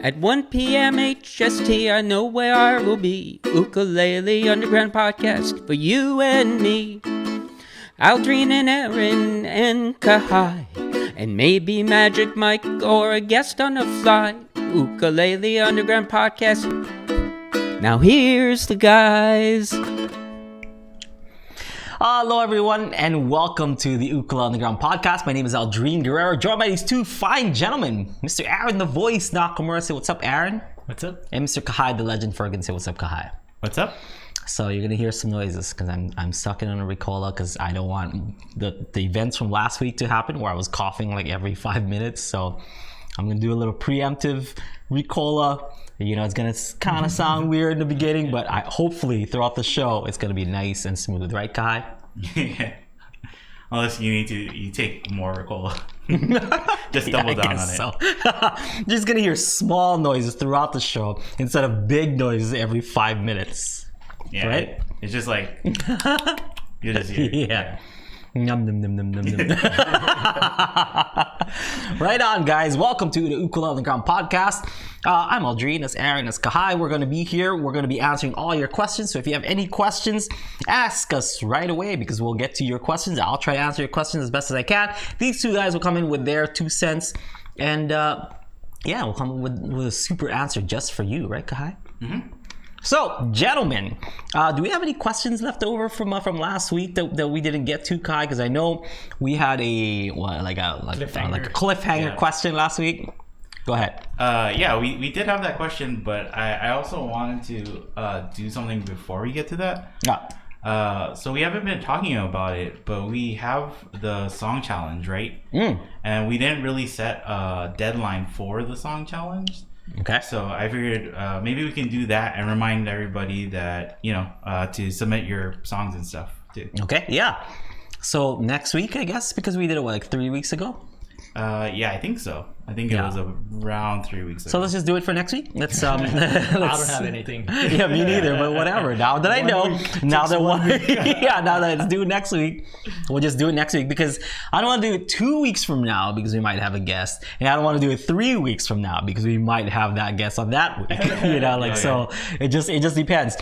At 1 p.m. HST, I know where I will be. Ukulele Underground Podcast for you and me. Aldrine and Aaron and Kalei, and maybe Magic Mike or a guest on the fly. Ukulele Underground Podcast. Now here's the guys. Hello everyone and welcome to the Ukulele Underground Podcast. My name is Aldrine Guerrero, joined by these two fine gentlemen. Mr. Aaron the Voice Nakamura, say what's up Aaron. What's up? And Mr. Kalei the Legend Fergan, say what's up Kalei. What's up? So you're gonna hear some noises because I'm sucking on a Ricola because I don't want the events from last week to happen where I was coughing like every 5 minutes. So I'm gonna do a little preemptive Ricola. You know, it's gonna kind of sound weird in the beginning, but hopefully throughout the show it's gonna be nice and smooth, right, Kalei? Yeah. Unless you take more Ricola. Just double down on it. So. You're just gonna hear small noises throughout the show instead of big noises every 5 minutes. Yeah, right? It's just like you just hear. Yeah. Num num num num num num. Right on, guys. Welcome to the Ukulele Underground Podcast. I'm Aldrine, that's Aaron, that's Kalei. We're going to be here. We're going to be answering all your questions. So if you have any questions, ask us right away because we'll get to your questions. I'll try to answer your questions as best as I can. These two guys will come in with their 2 cents. And yeah, we'll come with a super answer just for you, right, Kalei? Mm-hmm. So, gentlemen, do we have any questions left over from last week that we didn't get to, Kalei? Because I know we had a cliffhanger question last week. Go ahead. Yeah, we did have that question, but I also wanted to do something before we get to that. Yeah. So we haven't been talking about it, but we have the song challenge, right? And we didn't really set a deadline for the song challenge. Okay. So I figured maybe we can do that and remind everybody that, you know, to submit your songs and stuff too. Okay, yeah. So next week, I guess, because we did it, like 3 weeks ago? Yeah, I think so. I think it was around 3 weeks ago. So let's just do it for next week. Let's I don't have anything. Yeah, me neither, but whatever. Now that I know, now that it's due next week, we'll just do it next week because I don't want to do it 2 weeks from now because we might have a guest, and I don't want to do it 3 weeks from now because we might have that guest on that week. You know, like so it just depends.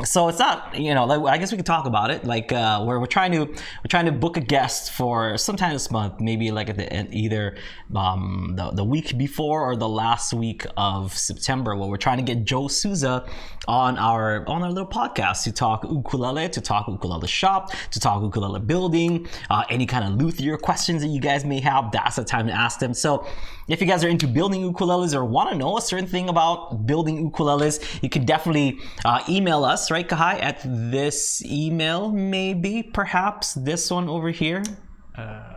So it's not, you know, like, I guess we could talk about it. Like we're trying to book a guest for sometime this month, maybe like at the end, either the week before or the last week of September. Where we're trying to get Joe Souza on our little podcast to talk ukulele, to talk ukulele shop, to talk ukulele building, any kind of luthier questions that you guys may have. That's the time to ask them. So if you guys are into building ukuleles or want to know a certain thing about building ukuleles, you can definitely email us, right, Kalei, at this email, maybe, perhaps this one over here.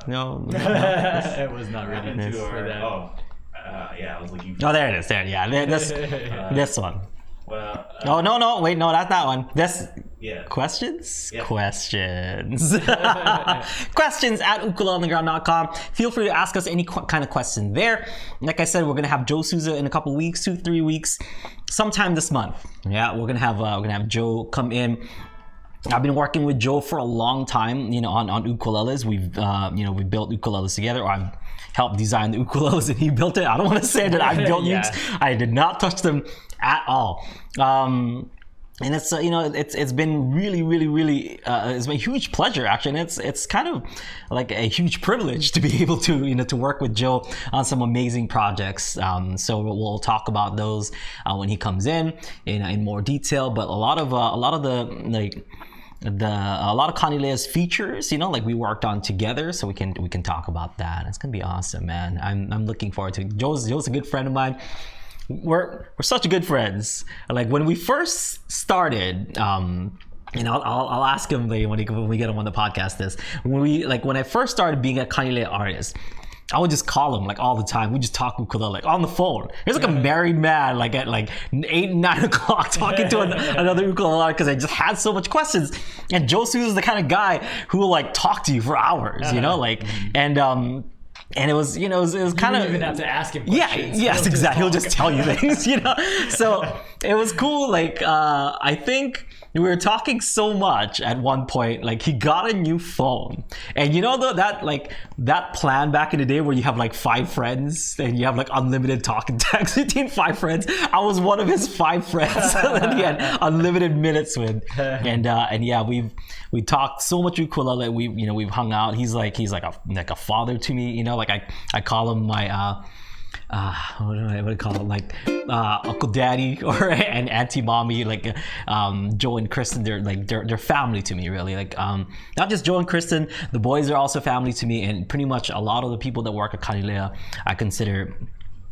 No. It was not ready for that. Yeah, I was looking for there it is. There, yeah, this one. Well, no, wait, no, not that one. This. Yeah. Questions? Yeah. Questions. Questions at ukuleleunderground.com. Feel free to ask us any kind of question there. Like I said, we're gonna have Joe Souza in a couple weeks, 2-3 weeks, sometime this month. Yeah, we're gonna have Joe come in. I've been working with Joe for a long time, you know, on ukuleles. We've built ukuleles together. Or I've helped design the ukuleles and he built it. I don't want to say that I built these. I did not touch them at all. And it's it's been really it's been a huge pleasure actually, and it's kind of like a huge privilege to be able to to work with Joe on some amazing projects. So we'll talk about those when he comes in more detail. But a lot of Kanile's features, like we worked on together, so we can talk about that. It's gonna be awesome, man. I'm looking forward to it. Joe's a good friend of mine. We're such good friends. Like when we first started, I'll ask him when we get him on the podcast. When I first started being a Kalei artist, I would just call him like all the time. We just talk ukulele like on the phone. He was like a married man, like at like 8-9 o'clock talking to another ukulele because I just had so much questions. And Joe Souza is the kind of guy who will like talk to you for hours, and it was, it was kind of. You even have to ask him questions. Yes, exactly. He'll just tell you things, So it was cool. Like, I think we were talking so much at one point. Like, he got a new phone, and that like that plan back in the day where you have like 5 friends and you have like unlimited talk and text between 5 friends. I was one of his 5 friends that he had unlimited minutes with, and yeah, we talked so much ukulele. We've hung out. He's like a father to me. Like I call him my what do I call it? Like Uncle Daddy and Auntie Mommy. Like Joe and Kristen, they're family to me, really. Like not just Joe and Kristen, the boys are also family to me, and pretty much a lot of the people that work at Kalei I consider,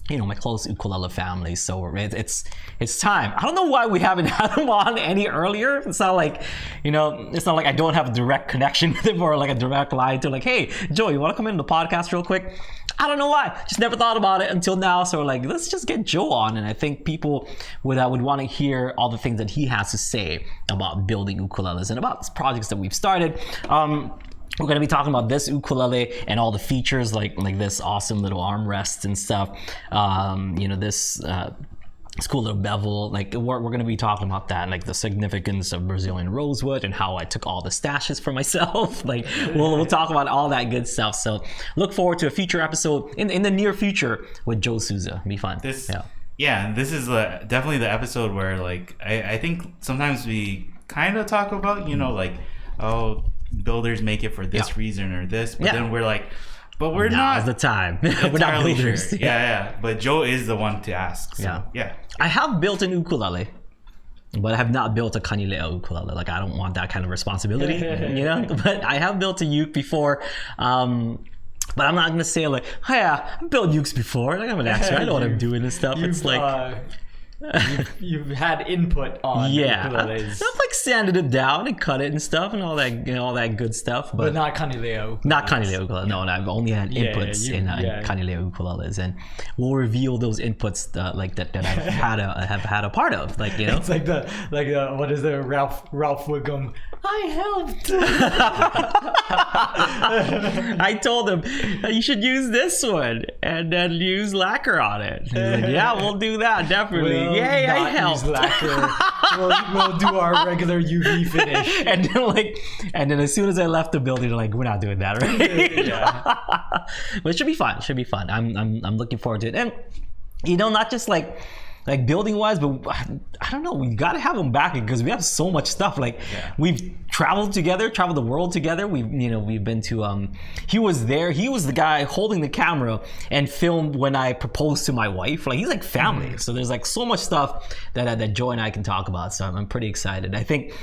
my close ukulele family. So it's time. I don't know why we haven't had him on any earlier. It's not like, it's not like I don't have a direct connection with him or like a direct line to like, hey, Joe, you want to come in the podcast real quick? I don't know why. Just never thought about it until now. So we're like, let's just get Joe on. And I think people would want to hear all the things that he has to say about building ukuleles and about projects that we've started. We're going to be talking about this ukulele and all the features like this awesome little armrest and stuff. This cool little bevel. Like we're going to be talking about that, like the significance of Brazilian rosewood and how I took all the stashes for myself. Like we'll talk about all that good stuff. So look forward to a future episode in the near future with Joe Souza. It'll be fun. Yeah, this is definitely the episode where like I think sometimes we kind of talk about builders make it for this reason or this, but then we're like, but we're not. Now's the time. We're not builders. Sure. Yeah. But Joe is the one to ask. So, yeah. I have built an ukulele, but I have not built a Kalei ukulele. Like I don't want that kind of responsibility, But I have built a uke before. But I'm not gonna say like, oh yeah, I've built ukes before. Like I'm an expert. I know what I'm doing and stuff. It's like. You've had input on ukuleles. I've like sanded it down and cut it and stuff and all that, all that good stuff. But not Kalei. Not Kalei ukulele. No, I've only had inputs in Kalei ukuleles, and we'll reveal those inputs that I've had a part of. Like it's like the what is the Ralph Wiggum? I helped. I told him you should use this one and then use lacquer on it. He's like, yeah, we'll do that definitely. Yay, I helped. Use lacquer. we'll do our regular UV finish. And then as soon as I left the building, they're like, we're not doing that, right? Yeah. But it should be fun. I'm looking forward to it. And not just like building wise, but I don't know, we got to have them back because we have so much stuff. We've traveled the world together. We've been to he was there, he was the guy holding the camera and filmed when I proposed to my wife. Like he's like family. So there's like so much stuff that Joe and I can talk about. So I'm pretty excited. I think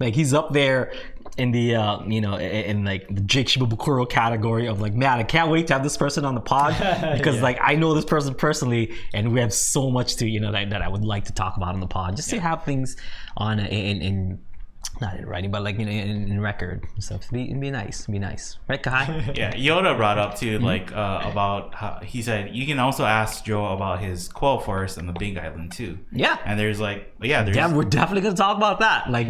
like he's up there in the in like the Jake Shibabukuro category of like, man, I can't wait to have this person on the pod because like I know this person personally and we have so much to that I would like to talk about on the pod, just to have things on in not in writing but like in record. So it'd be nice, right, Kalei? Yeah, Yoda brought up too about how he said you can also ask Joe about his quail forest on the Big Island too. Yeah, and there's we're definitely gonna talk about that. Like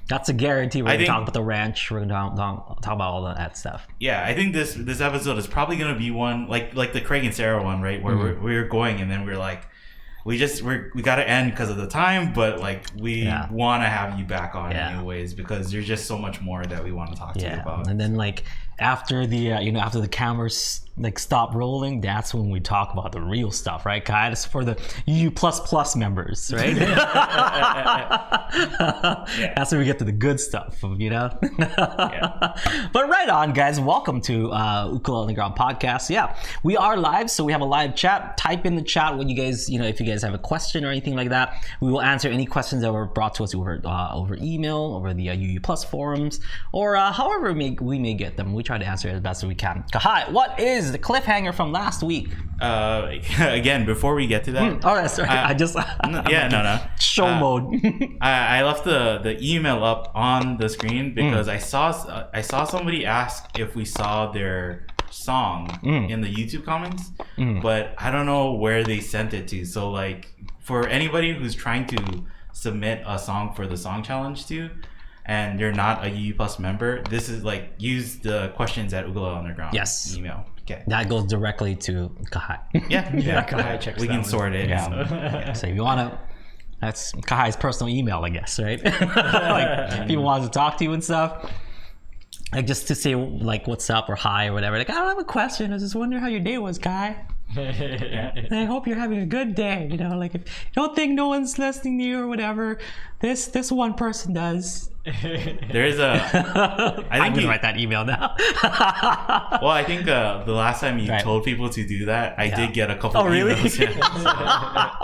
that's a guarantee. We're gonna talk about the ranch. We're gonna talk about all that stuff. Yeah, I think this episode is probably gonna be one like the Craig and Sarah one, right? Where we're going and then we're like, we got to end because of the time, but like we want to have you back on anyways because there's just so much more that we want to talk to you about. And then like after the after the cameras like stop rolling, that's when we talk about the real stuff, right, Kai? That's for the U++ members, right? That's when we get to the good stuff, But right on, guys. Welcome to Ukulele Underground Podcast. Yeah, we are live, so we have a live chat. Type in the chat when you guys, if you guys have a question or anything like that. We will answer any questions that were brought to us over email, over the UU Plus forums, or however we may get them. We try to answer it as best as we can. Kalei, what is the cliffhanger from last week? Again, before we get to that, that's right. No. Show mode. I left the email up on the screen because I saw somebody ask if we saw their song in the YouTube comments, but I don't know where they sent it to. So like for anybody who's trying to submit a song for the song challenge to, and you're not a UU Plus member, this is like use the questions at Ukulele Underground email. Okay. That goes directly to Kalei. Kalei checks. We can sort it. So if you want to, that's Kahai's personal email, I guess, right? Like people want to talk to you and stuff. like just to say like what's up or hi or whatever. Like, I don't have a question. I just wonder how your day was, Kai. And I hope you're having a good day. You know, like if you don't think no one's listening to you or whatever, this one person does. There is a. I I'm think gonna write that email now. Well, I think the last time you told people to do that, I did get a couple. Oh, really? Emails.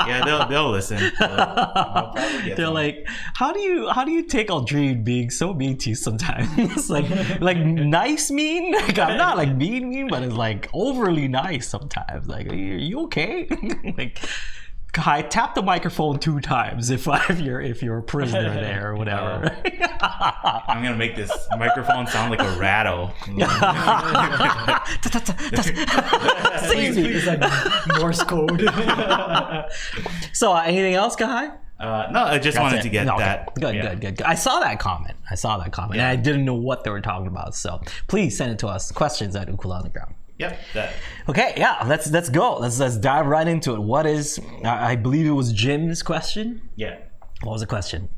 Yeah, they'll listen. They'll They're them. like, how do you take Aldrine being so mean to you sometimes? like nice mean? Like I'm not like mean, but it's like overly nice sometimes. Like, are you okay? Like, Kai, tap the microphone 2 times if you're a prisoner there or whatever. I'm gonna make this microphone sound like a rattle. It's like Morse code. So, anything else, Kai? No, I just wanted to get No, okay. that. Good. I saw that comment. And I didn't know what they were talking about. So please send it to us. Questions at Ukulele Underground. Yep. That. Okay, yeah, let's go. Let's dive right into it. What is? I believe it was Jim's question. Yeah. What was the question?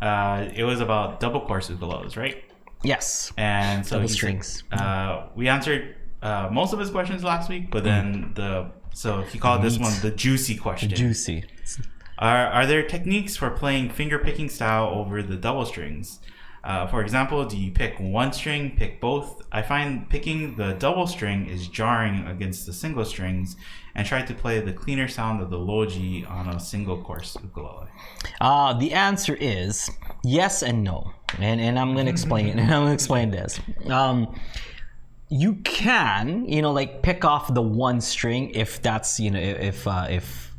It was about double course ukuleles, right? Yes. And so Double he strings. said, we answered most of his questions last week, but then so he called this one the juicy question. Juicy. Are there techniques for playing finger picking style over the double strings? For example, do you pick one string, pick both? I find picking the double string is jarring against the single strings, and try to play the cleaner sound of the low G on a single course ukulele. The answer is yes and no, and I'm gonna explain. And I'm gonna explain this. You can, like pick off the one string if that's, if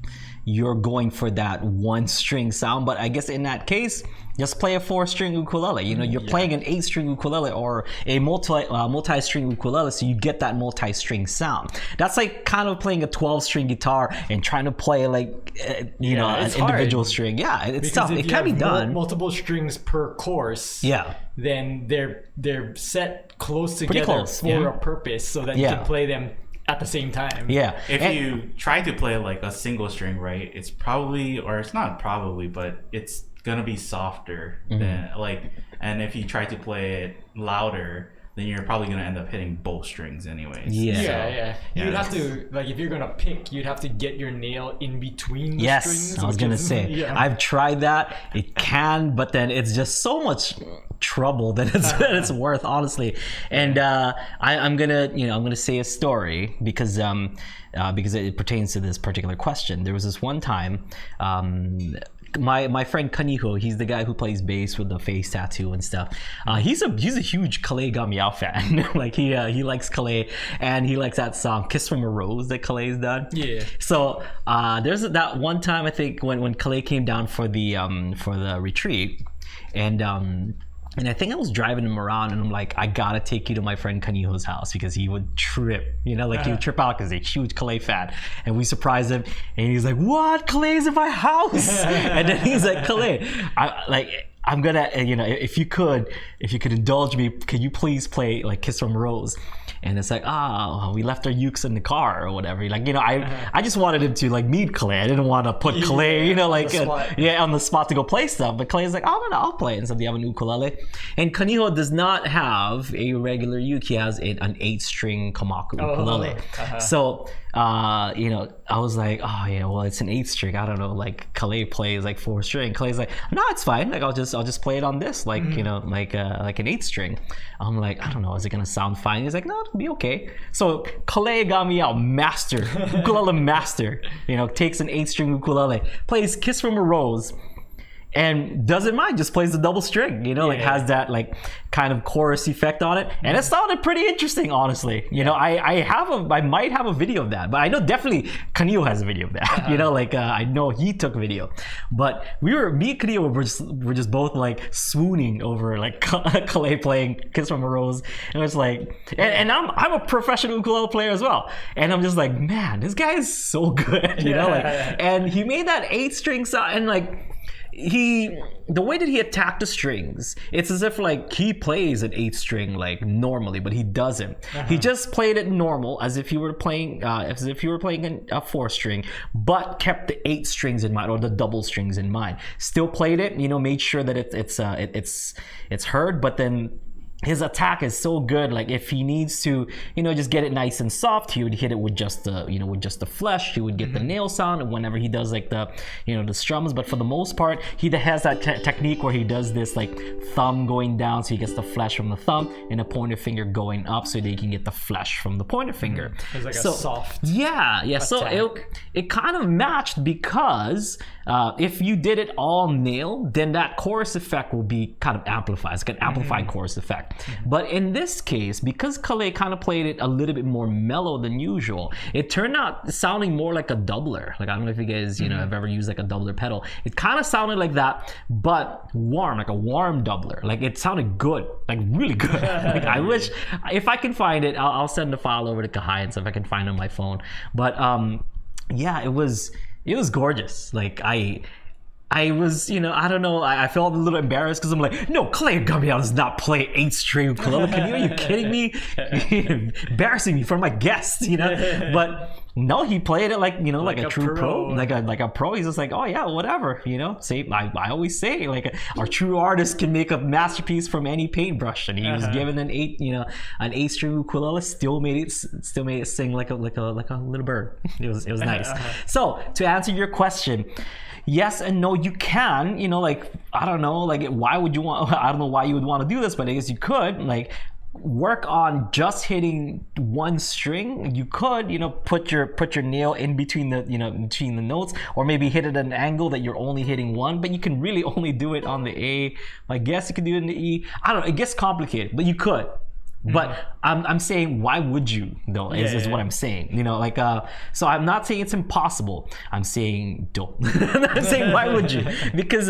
you're going for that one string sound. But I guess in that case, just play a 4-string ukulele. You're playing an 8-string ukulele or a multi-string ukulele, so you get that multi-string sound. That's like kind of playing a 12-string guitar and trying to play like an individual string. Yeah, it's tough. It can be done. Multiple strings per course. Yeah. Then they're set close together close, for a purpose, so that you can play them at the same time. Yeah. If you try to play like a single string, right, it's probably, or it's not probably, but it's gonna be softer than and if you try to play it louder, then you're probably gonna end up hitting both strings anyways. Yeah. You'd have to, like, if you're gonna pick, you'd have to get your nail in between the strings. Yes, I was gonna say. I've tried that. It can, but then it's just so much trouble that it's worth, honestly. And I'm gonna say a story because it pertains to this particular question. There was this one time. My friend Kaniho, he's the guy who plays bass with the face tattoo and stuff. He's a huge Kalei Gamiao fan. Like he likes Kalei, and he likes that song "Kiss from a Rose" that Kalei's done. Yeah. So there's that one time, I think, when Kalei came down for the retreat, and I think I was driving him around, and I'm like, I gotta take you to my friend Kaniho's house because he would trip, he would trip out because he's a huge Kalei fan. And we surprised him, and he's like, "What? Kalei's in my house?" And then he's like, "Kalei, I'm gonna, if you could indulge me, can you please play like Kiss from a Rose?" And it's like, we left our ukes in the car or whatever. Like, I just wanted him to like meet Kalei. I didn't want to put Kalei, on the spot to go play stuff. But Kalei's like, "Oh, no, I'll play." And so they have an ukulele. And Kaniho does not have a regular uke. He has an 8-string Kamaku ukulele. So, I was like, well, it's an 8-string. I don't know. Like Kalei plays like 4-string. Kalei's like, "No, it's fine. Like I'll just play it on this, like like an 8-string." I'm like, "I don't know. Is it gonna sound fine?" He's like, "No, it'll be okay." So Kalei got me out, ukulele master. Takes an 8-string ukulele, plays "Kiss from a Rose," and doesn't mind, just plays the double string, like has that like kind of chorus effect on it, and it sounded pretty interesting, honestly. I might have a video of that, but I know definitely Kaniho has a video of that. I know he took a video, but me and Kaniho were just both like swooning over like Kalei playing "Kiss from a Rose," and it's like, and I'm a professional ukulele player as well, and I'm just like, man, this guy is so good, and he made that 8-string sound, and like. The way that he attacked the strings, it's as if like he plays an 8-string like normally, but he doesn't. He just played it normal, as if you were playing a 4-string, but kept the 8 strings in mind, or the double strings in mind. Still played it, made sure that it's heard, but then his attack is so good. Like if he needs to, just get it nice and soft, he would hit it with just the, with just the flesh. He would get the nail sound, and whenever he does like the, the strums. But for the most part, he has that technique where he does this like thumb going down, so he gets the flesh from the thumb, and the pointer finger going up, so that he can get the flesh from the pointer finger. It's like a soft. Yeah. attack. So it kind of matched because if you did it all nail, then that chorus effect will be kind of amplified. It's like an amplified chorus effect. But in this case, because Kalei kind of played it a little bit more mellow than usual, it turned out sounding more like a doubler. Like I don't know if you guys, have ever used like a doubler pedal. It kind of sounded like that, but warm, like a warm doubler. Like it sounded good, like really good. Like I wish, if I can find it, I'll send the file over to Kahai and stuff. If I can find it on my phone. But yeah, it was gorgeous. Like I was, I don't know, I felt a little embarrassed because I'm like, no, Kalei Gabriel does not play 8-string ukulele. Are you kidding me? Embarrassing me for my guests, But no, he played it like, like a true pro. Like a pro. He's just like, oh yeah, whatever, Say, I always say, like, our true artist can make a masterpiece from any paintbrush. And he was given an 8-string ukulele, still made it sing like a little bird. It was nice. So to answer your question, yes and no, you can, like, I don't know, like, why would you want, I don't know why you would want to do this, but I guess you could, like, work on just hitting one string. You could, put your nail in between the, between the notes, or maybe hit it at an angle that you're only hitting one, but you can really only do it on the A. I guess you could do it in the E. I don't know, it gets complicated, but you could. But I'm saying, why would you though? Is what I'm saying. So I'm not saying it's impossible. I'm saying don't. I'm saying, why would you? Because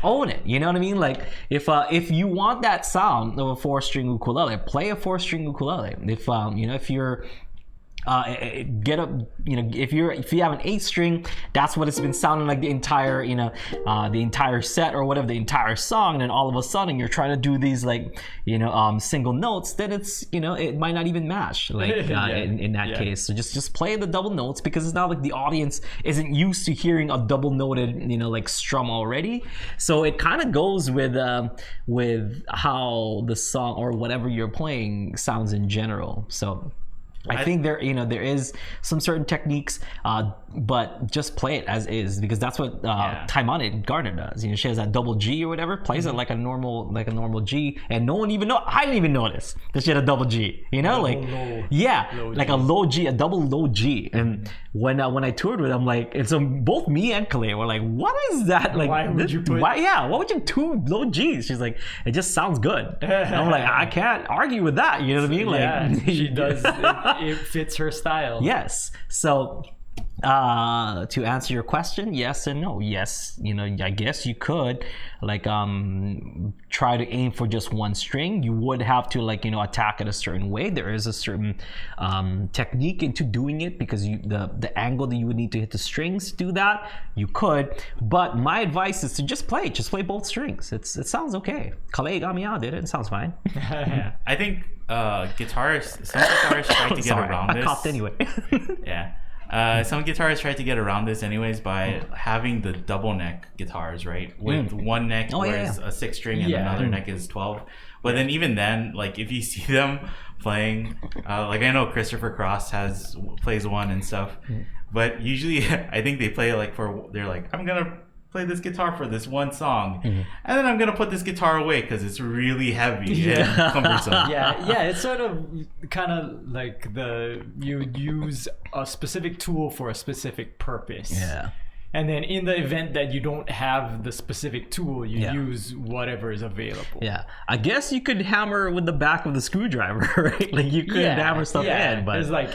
own it. You know what I mean? Like if you want that sound of a 4-string ukulele, play a 4-string ukulele. If you're if you have an 8-string, that's what it's been sounding like the entire set or whatever, the entire song, and then all of a sudden you're trying to do these single notes, then it's it might not even match in that case. So just play the double notes, because it's not like the audience isn't used to hearing a double noted strum already. So it kind of goes with how the song or whatever you're playing sounds in general. So I think there is some certain techniques, but just play it as is, because that's what Taimane Gardner does. She has that double G or whatever, plays it like a normal G, and no one even know. I didn't even notice that she had a double G. Low like G. A low G, a double low G. And when I toured with them, and so both me and Kalei were like, what is that? Like, why would you have 2 low Gs? She's like, it just sounds good. And I'm like, I can't argue with that. You know what I mean? Like, she does. It fits her style. Yes. So to answer your question, yes and no. Yes, I guess you could try to aim for just one string. You would have to attack it a certain way. There is a certain technique into doing it, because the angle that you would need to hit the strings to do that, you could. But my advice is to just play both strings. It sounds okay. Kalei Gabriel did it. It sounds fine. I think some guitarists try to get around this. I coughed anyway. Yeah. Some guitarists try to get around this anyways by having the double neck guitars, right? With one neck where it's a 6-string and another neck is 12. But then even then, if you see them playing, I know Christopher Cross plays one and stuff, but usually I think they play they're like, I'm gonna play this guitar for this one song, and then I'm gonna put this guitar away because it's really heavy and cumbersome. It's sort of kind of like you use a specific tool for a specific purpose. Yeah. And then in the event that you don't have the specific tool, you use whatever is available. Yeah. I guess you could hammer with the back of the screwdriver, right? You could hammer stuff in, but it's like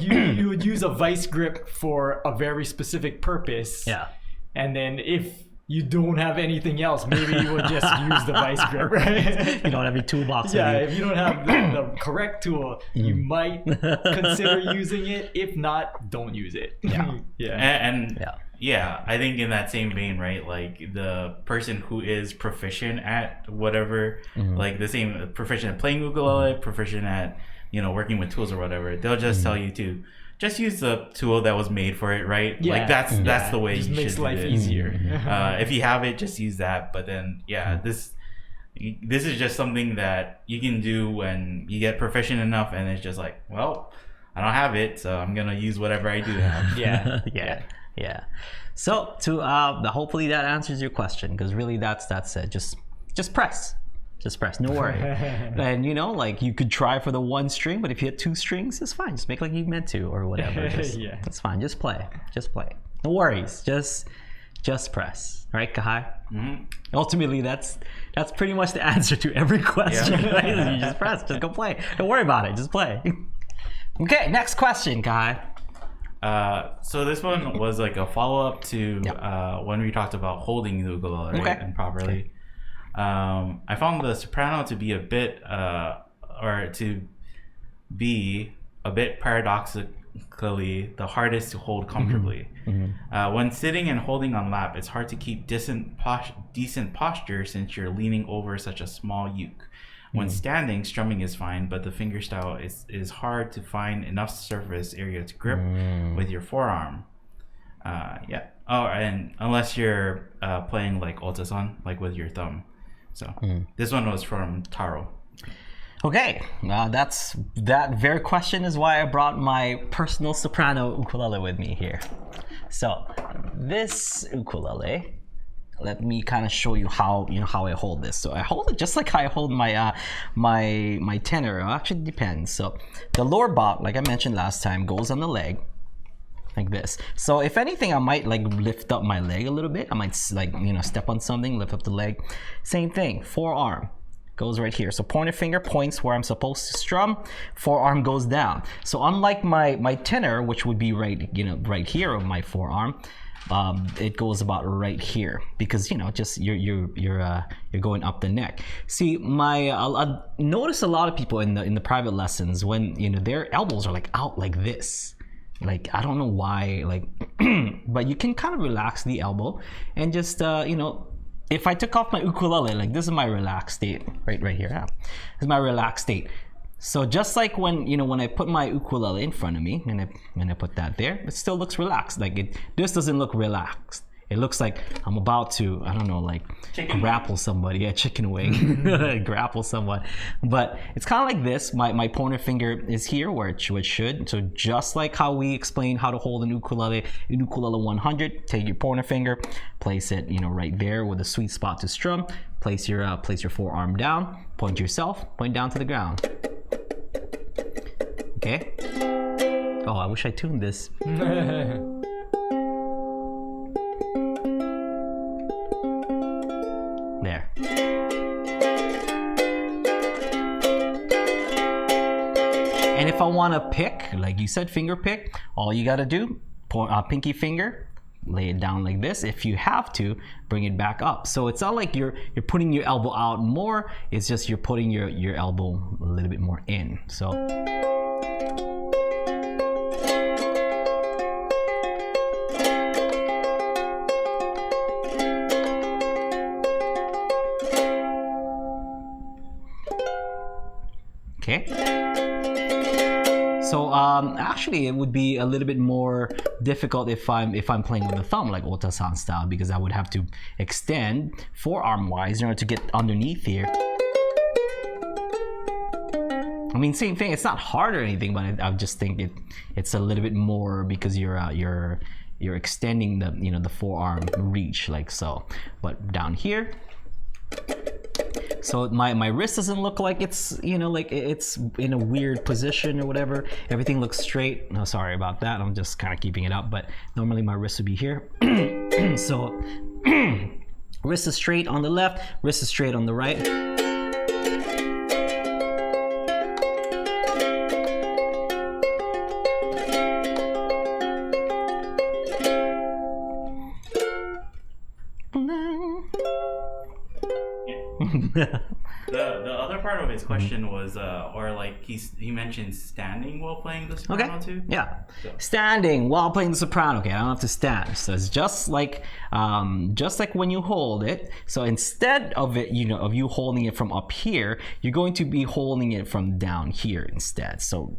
you would use a vice grip for a very specific purpose. Yeah. And then if you don't have anything else, maybe you would just use the vice grip, right? You don't have your toolbox. If you don't have the correct tool, you might consider using it. If not, don't use it. I think in that same vein, right? The person who is proficient at whatever, the same proficient at playing ukulele, proficient at working with tools or whatever, they'll just tell you to just use the tool that was made for it, right? That's the way just you makes should life do it. easier. If you have it, just use that. But then, this is just something that you can do when you get proficient enough, and it's just like, well, I don't have it, so I'm gonna use whatever I do have. Yeah. So to hopefully that answers your question, because really that's it. Just press. No worry. And like you could try for the 1 string, but if you hit 2 strings, it's fine. Just make like you meant to or whatever. It's fine. Just play. No worries. Just press. Right, Kalei? Mm-hmm. Ultimately, that's pretty much the answer to every question. Yeah. Right? You just press. Just go play. Don't worry about it. Just play. Okay, next question, Kalei. So this one was like a follow-up to when we talked about holding the ukulele, right? And properly. I found the soprano to be a bit paradoxically the hardest to hold comfortably. When sitting and holding on lap, it's hard to keep decent posture since you're leaning over such a small uke. When standing, strumming is fine, but the fingerstyle is hard to find enough surface area to grip with your forearm. Oh, and unless you're playing like Otasan, like with your thumb. So this one was from Taro. Okay, that very question is why I brought my personal soprano ukulele with me here. So this ukulele, let me kind of show you how I hold this. So I hold it just like I hold my my tenor. It actually depends. So the lower bout, like I mentioned last time, goes on the leg like this. So if anything, I might like lift up my leg a little bit. I might like step on something, lift up the leg. Same thing, forearm goes right here. So pointer finger points where I'm supposed to strum, forearm goes down. So unlike my tenor, which would be right here on my forearm, it goes about right here because just you're going up the neck. See, I notice a lot of people in the private lessons when their elbows are like out like this. Like I don't know why, like, but you can kind of relax the elbow and just if I took off my ukulele, like this is my relaxed state right here. Yeah. This is my relaxed state. So just like when when I put my ukulele in front of me and I put that there, it still looks relaxed. Like this doesn't look relaxed. It looks like I'm about to, I don't know, like grapple somebody. Yeah, chicken wing, grapple someone. But it's kind of like this. My pointer finger is here where it should. So just like how we explained how to hold an ukulele 100, take your pointer finger, place it, right there with a sweet spot to strum. Place your forearm down, point yourself, point down to the ground. Okay. Oh, I wish I tuned this. There. And if I want to pick, like you said, finger pick, all you got to do, pinky finger, lay it down like this. If you have to, bring it back up. So it's not like you're putting your elbow out more. It's just you're putting your elbow a little bit more in. So. Okay. So actually, it would be a little bit more difficult if I'm playing with the thumb, like Otasan style, because I would have to extend forearm wise in order to get underneath here. I mean, same thing. It's not hard or anything, but I just think it's a little bit more because you're extending the forearm reach like so. But down here. So my wrist doesn't look like it's like it's in a weird position or whatever. Everything looks straight. No, sorry about that. I'm just kind of keeping it up, but normally my wrist would be here. So wrist is straight on the left, wrist is straight on the right. The other part of his question was, or like he mentioned standing while playing the soprano too. Yeah, so. Standing while playing the soprano. Okay, I don't have to stand. So it's just like when you hold it. So instead of it, of you holding it from up here, you're going to be holding it from down here instead. So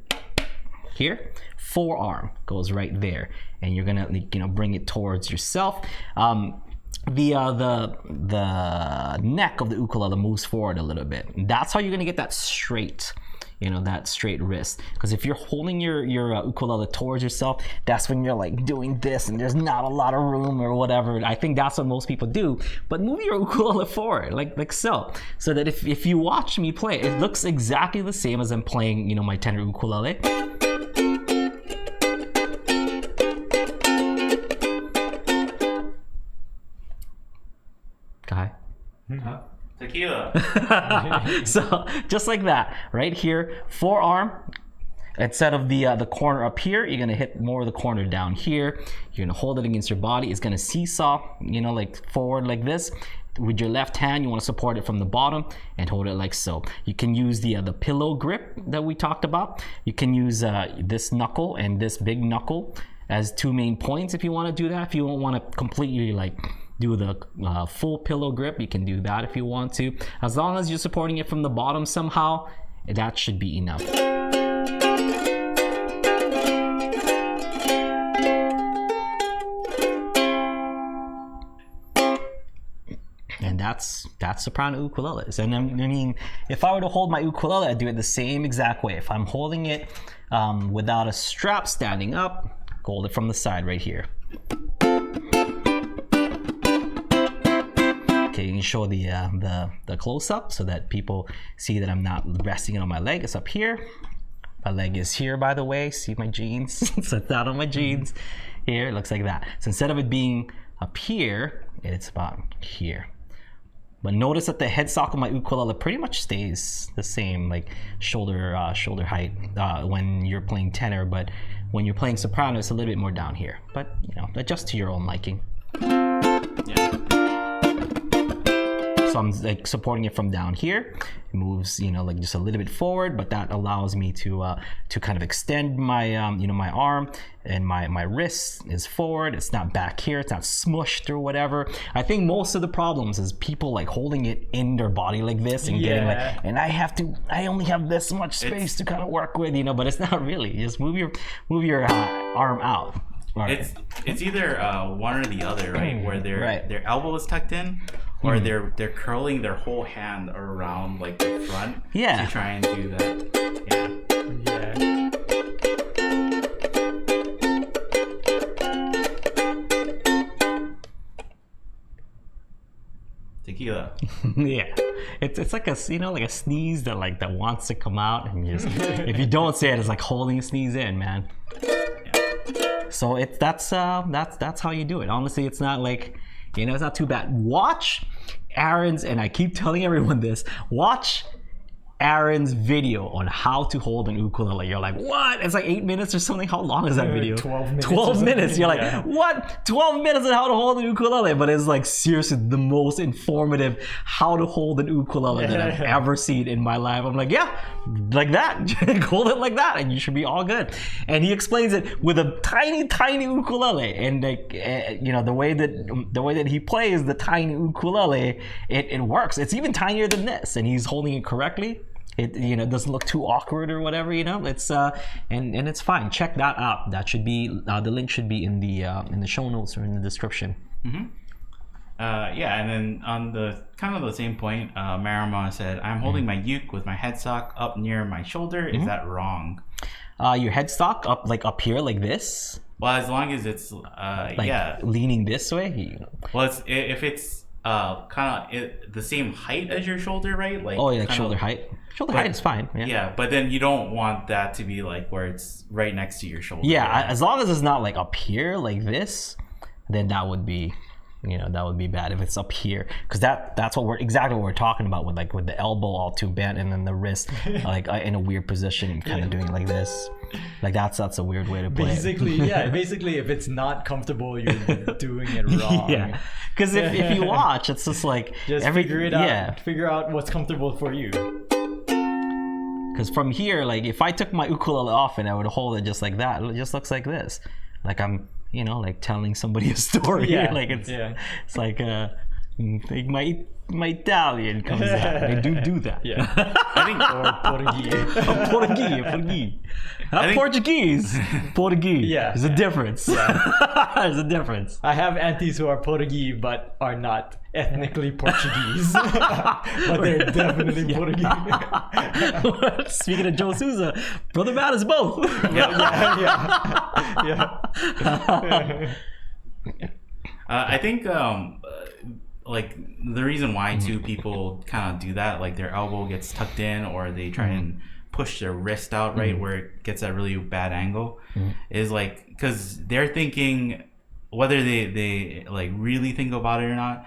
here, forearm goes right there, and you're gonna bring it towards yourself. the neck of the ukulele moves forward a little bit. That's how you're gonna get that straight, that straight wrist. Because if you're holding your ukulele towards yourself, that's when you're like doing this and there's not a lot of room or whatever. I think that's what most people do. But move your ukulele forward, like so that if you watch me play, it looks exactly the same as I'm playing, my tenor ukulele. Tequila. So just like that, right here, forearm. Instead of the corner up here, you're gonna hit more of the corner down here. You're gonna hold it against your body. It's gonna seesaw, like forward like this. With your left hand, you want to support it from the bottom and hold it like so. You can use the pillow grip that we talked about. You can use this knuckle and this big knuckle as two main points if you want to do that. If you don't want to completely do the full pillow grip, you can do that if you want to. As long as you're supporting it from the bottom somehow, that should be enough. And that's soprano ukuleles. And I mean, if I were to hold my ukulele, I'd do it the same exact way. If I'm holding it without a strap standing up, hold it from the side right here. Okay, you can show the close-up so that people see that I'm not resting it on my leg. It's up here. My leg is here, by the way. See my jeans? So it's not on my jeans. Here, it looks like that. So instead of it being up here, it's about here. But notice that the headstock of my ukulele pretty much stays the same, like shoulder height when you're playing tenor. But when you're playing soprano, it's a little bit more down here. But adjust to your own liking. Yeah. So I'm supporting it from down here. It moves, just a little bit forward, but that allows me to kind of extend my, my arm, and my wrist is forward. It's not back here. It's not smushed or whatever. I think most of the problems is people holding it in their body like this and getting and I only have this much space to kind of work with, but it's not really. You just move your arm out. Right. It's either one or the other, right? Where their elbow is tucked in, or they're curling their whole hand around the front. Yeah. To try and do that. Yeah. Tequila. Yeah. It's like a like a sneeze that wants to come out, and just if you don't say it, it's like holding a sneeze in, man. So that's how you do it. Honestly, it's not it's not too bad. Watch Aaron's, and I keep telling everyone this, watch Aaron's video on how to hold an ukulele. You're like, what? It's 8 minutes or something. How long is that video? 12 minutes. 12 minutes. You're like, what? 12 minutes on how to hold an ukulele. But it's seriously the most informative how to hold an ukulele that I've ever seen in my life. I'm like, yeah, like that. Hold it like that and you should be all good. And he explains it with a tiny, tiny ukulele. And the way that he plays the tiny ukulele, it works. It's even tinier than this, and he's holding it correctly. It doesn't look too awkward or whatever. It's and it's fine. Check that out. That should be the link should be in the show notes or in the description. Mm-hmm. And then on the kind of the same point, Marima said, "I'm holding my uke with my headstock up near my shoulder. Is that wrong?" Your headstock up here like this. Well, as long as it's leaning this way. Well, if it's kind of the same height as your shoulder, right? Shoulder height. Shoulder height is fine. Yeah, but then you don't want that to be where it's right next to your shoulder. Yeah, right? As long as it's not up here like this, then that would be, that would be bad if it's up here, because that's exactly what we're talking about with the elbow all too bent and then the wrist in a weird position, kind of doing it like this. That's a weird way to play it. Basically, if it's not comfortable, you're doing it wrong. Yeah, because if you watch, it's just figure it out. Yeah. Figure out what's comfortable for you. Because from here, if I took my ukulele off and I would hold it just like that, it just looks like this. I'm telling somebody a story. Yeah. It's Like my Italian comes out. They do that. Yeah. I think Portuguese. Not Portuguese. Portuguese. Yeah. There's a difference. There's a difference. I have aunties who are Portuguese but are not ethnically Portuguese. But they're definitely Portuguese. Speaking of Joe Souza, Brother Matt is both. Yeah. I think like the reason why too people kind of do that, like their elbow gets tucked in or they try and push their wrist out right where it gets that really bad angle, is like because they're thinking, whether they like really think about it or not,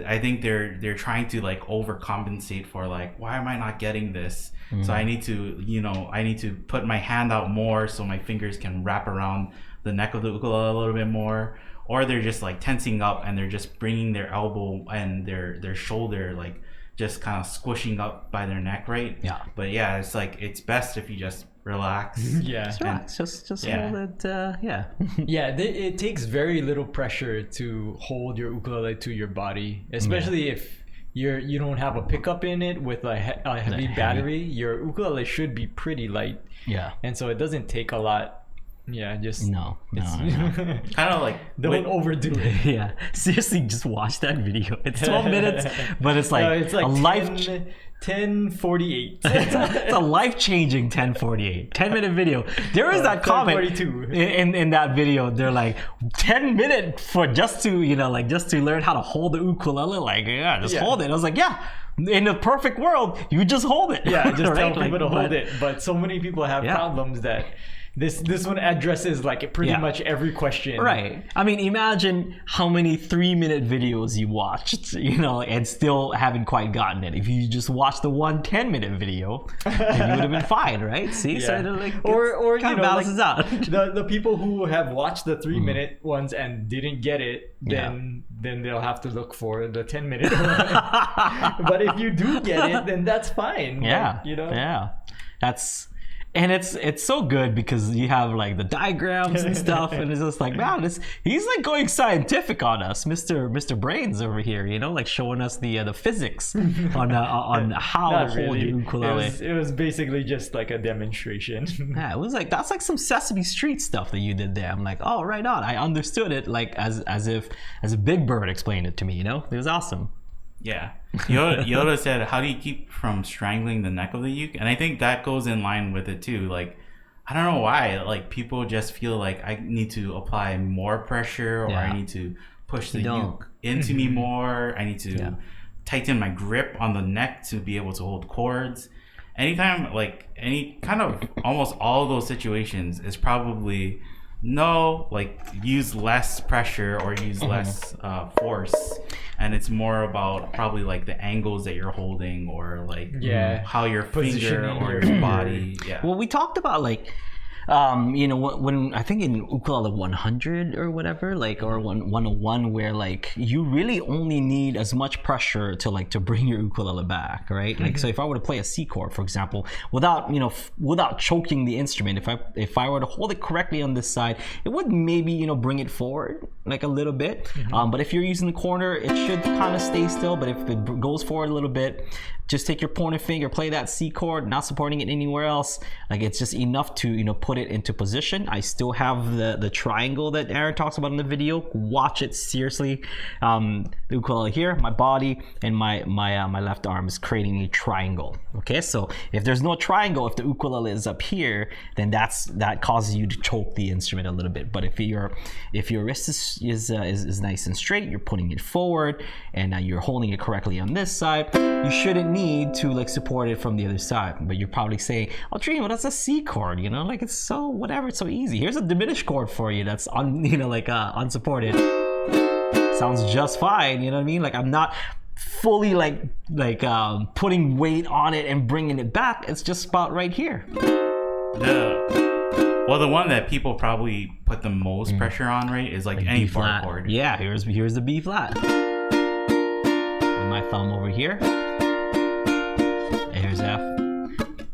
I think they're trying to like overcompensate for like, why am I not getting this? So I need to put my hand out more so my fingers can wrap around the neck of the ukulele a little bit more. Or they're just like tensing up and they're just bringing their elbow and their shoulder like just kind of squishing up by their neck, right? Yeah. But yeah, it's like it's best if you just relax. Yeah. Just relax. Just hold it. Yeah, it takes very little pressure to hold your ukulele to your body, especially if you don't have a pickup in it with a heavy battery. Your ukulele should be pretty light. Yeah. And so it doesn't take a lot. Yeah, just No. Kind of like don't overdo it. Yeah, seriously, just watch that video. It's 12 minutes, but it's like, it's like a life. 10:48. It's a life-changing 10:48, 10-minute video. There is that comment 10:42. in that video. They're like 10 minutes for just to learn how to hold the ukulele. Like hold it. I was like, yeah. In a perfect world, you just hold it. Yeah, just right? tell people to hold it. But so many people have problems that this one addresses like pretty much every question. Right. I mean, imagine how many 3-minute videos you watched, and still haven't quite gotten it. If you just watched the 10-minute video, then you would have been fine, right? See, so like, or kind of balances out. The people who have watched the 3-minute ones and didn't get it, then they'll have to look for the 10-minute one. But if you do get it, then that's fine. Yeah. Like, Yeah. And it's so good because you have like the diagrams and stuff, and it's just like, man, he's like going scientific on us, Mr. Brains over here, like showing us the physics on how to hold your ukulele. It was basically just like a demonstration. Yeah, it was like that's like some Sesame Street stuff that you did there. I'm like, oh, right on. I understood it like as a Big Bird explained it to me. It was awesome. Yeah. Yoda said, how do you keep from strangling the neck of the uke? And I think that goes in line with it too. Like, I don't know why, like people just feel like I need to apply more pressure or I need to push the uke into me more. I need to tighten my grip on the neck to be able to hold chords. Anytime, like any kind of almost all of those situations is probably use less pressure or use less force, and it's more about probably like the angles that you're holding or like how your finger or your body. Well, we talked about like when I think in Ukulele 100 or whatever, like, or 101, where like you really only need as much pressure to bring your ukulele back, right? Like, so if I were to play a C chord, for example, without choking the instrument, if I were to hold it correctly on this side, it would maybe bring it forward like a little bit. But if you're using the corner, it should kind of stay still. But if it goes forward a little bit, just take your pointer finger, play that C chord, not supporting it anywhere else. Like, it's just enough to put it into position. I still have the triangle that Aaron talks about in the video. Watch it seriously. The ukulele here, my body, and my left arm is creating a triangle. Okay, so if there's no triangle, if the ukulele is up here, then that causes you to choke the instrument a little bit. But if your wrist is nice and straight, you're putting it forward, and you're holding it correctly on this side, you shouldn't need to like support it from the other side. But you're probably saying, Aldrine, well, that's a C chord, like it's so whatever, it's so easy. Here's a diminished chord for you that's unsupported. Sounds just fine, you know what I mean? Like, I'm not fully like putting weight on it and bringing it back. It's just about right here. The one that people probably put the most pressure on, right, is like any bar chord. Yeah, here's the B flat. With my thumb over here. Here's F.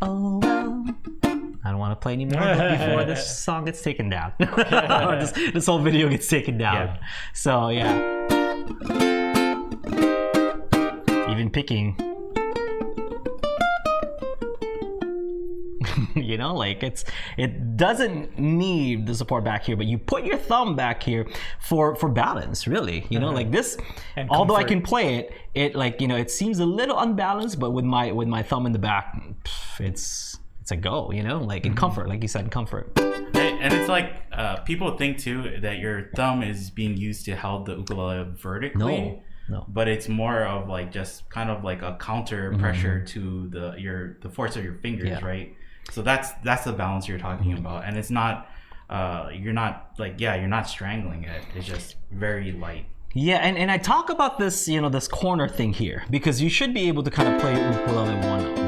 Oh well. I don't want to play anymore before this song gets taken down. Or this whole video gets taken down. Yeah. So yeah. even picking. You know, like it doesn't need the support back here, but you put your thumb back here for balance, really. You know, like this. And although I comfort. can play it like, you know, it seems a little unbalanced, but with my thumb in the back, it's a go. You know, like in comfort, like you said, in comfort. And it's like people think too that your thumb is being used to hold the ukulele vertically. No. But it's more of like just kind of like a counter pressure to the force of your fingers, right? So that's the balance you're talking about, and it's not you're not strangling it. It's just very light. Yeah, and I talk about this, you know, this corner thing here, because you should be able to kind of play ukulele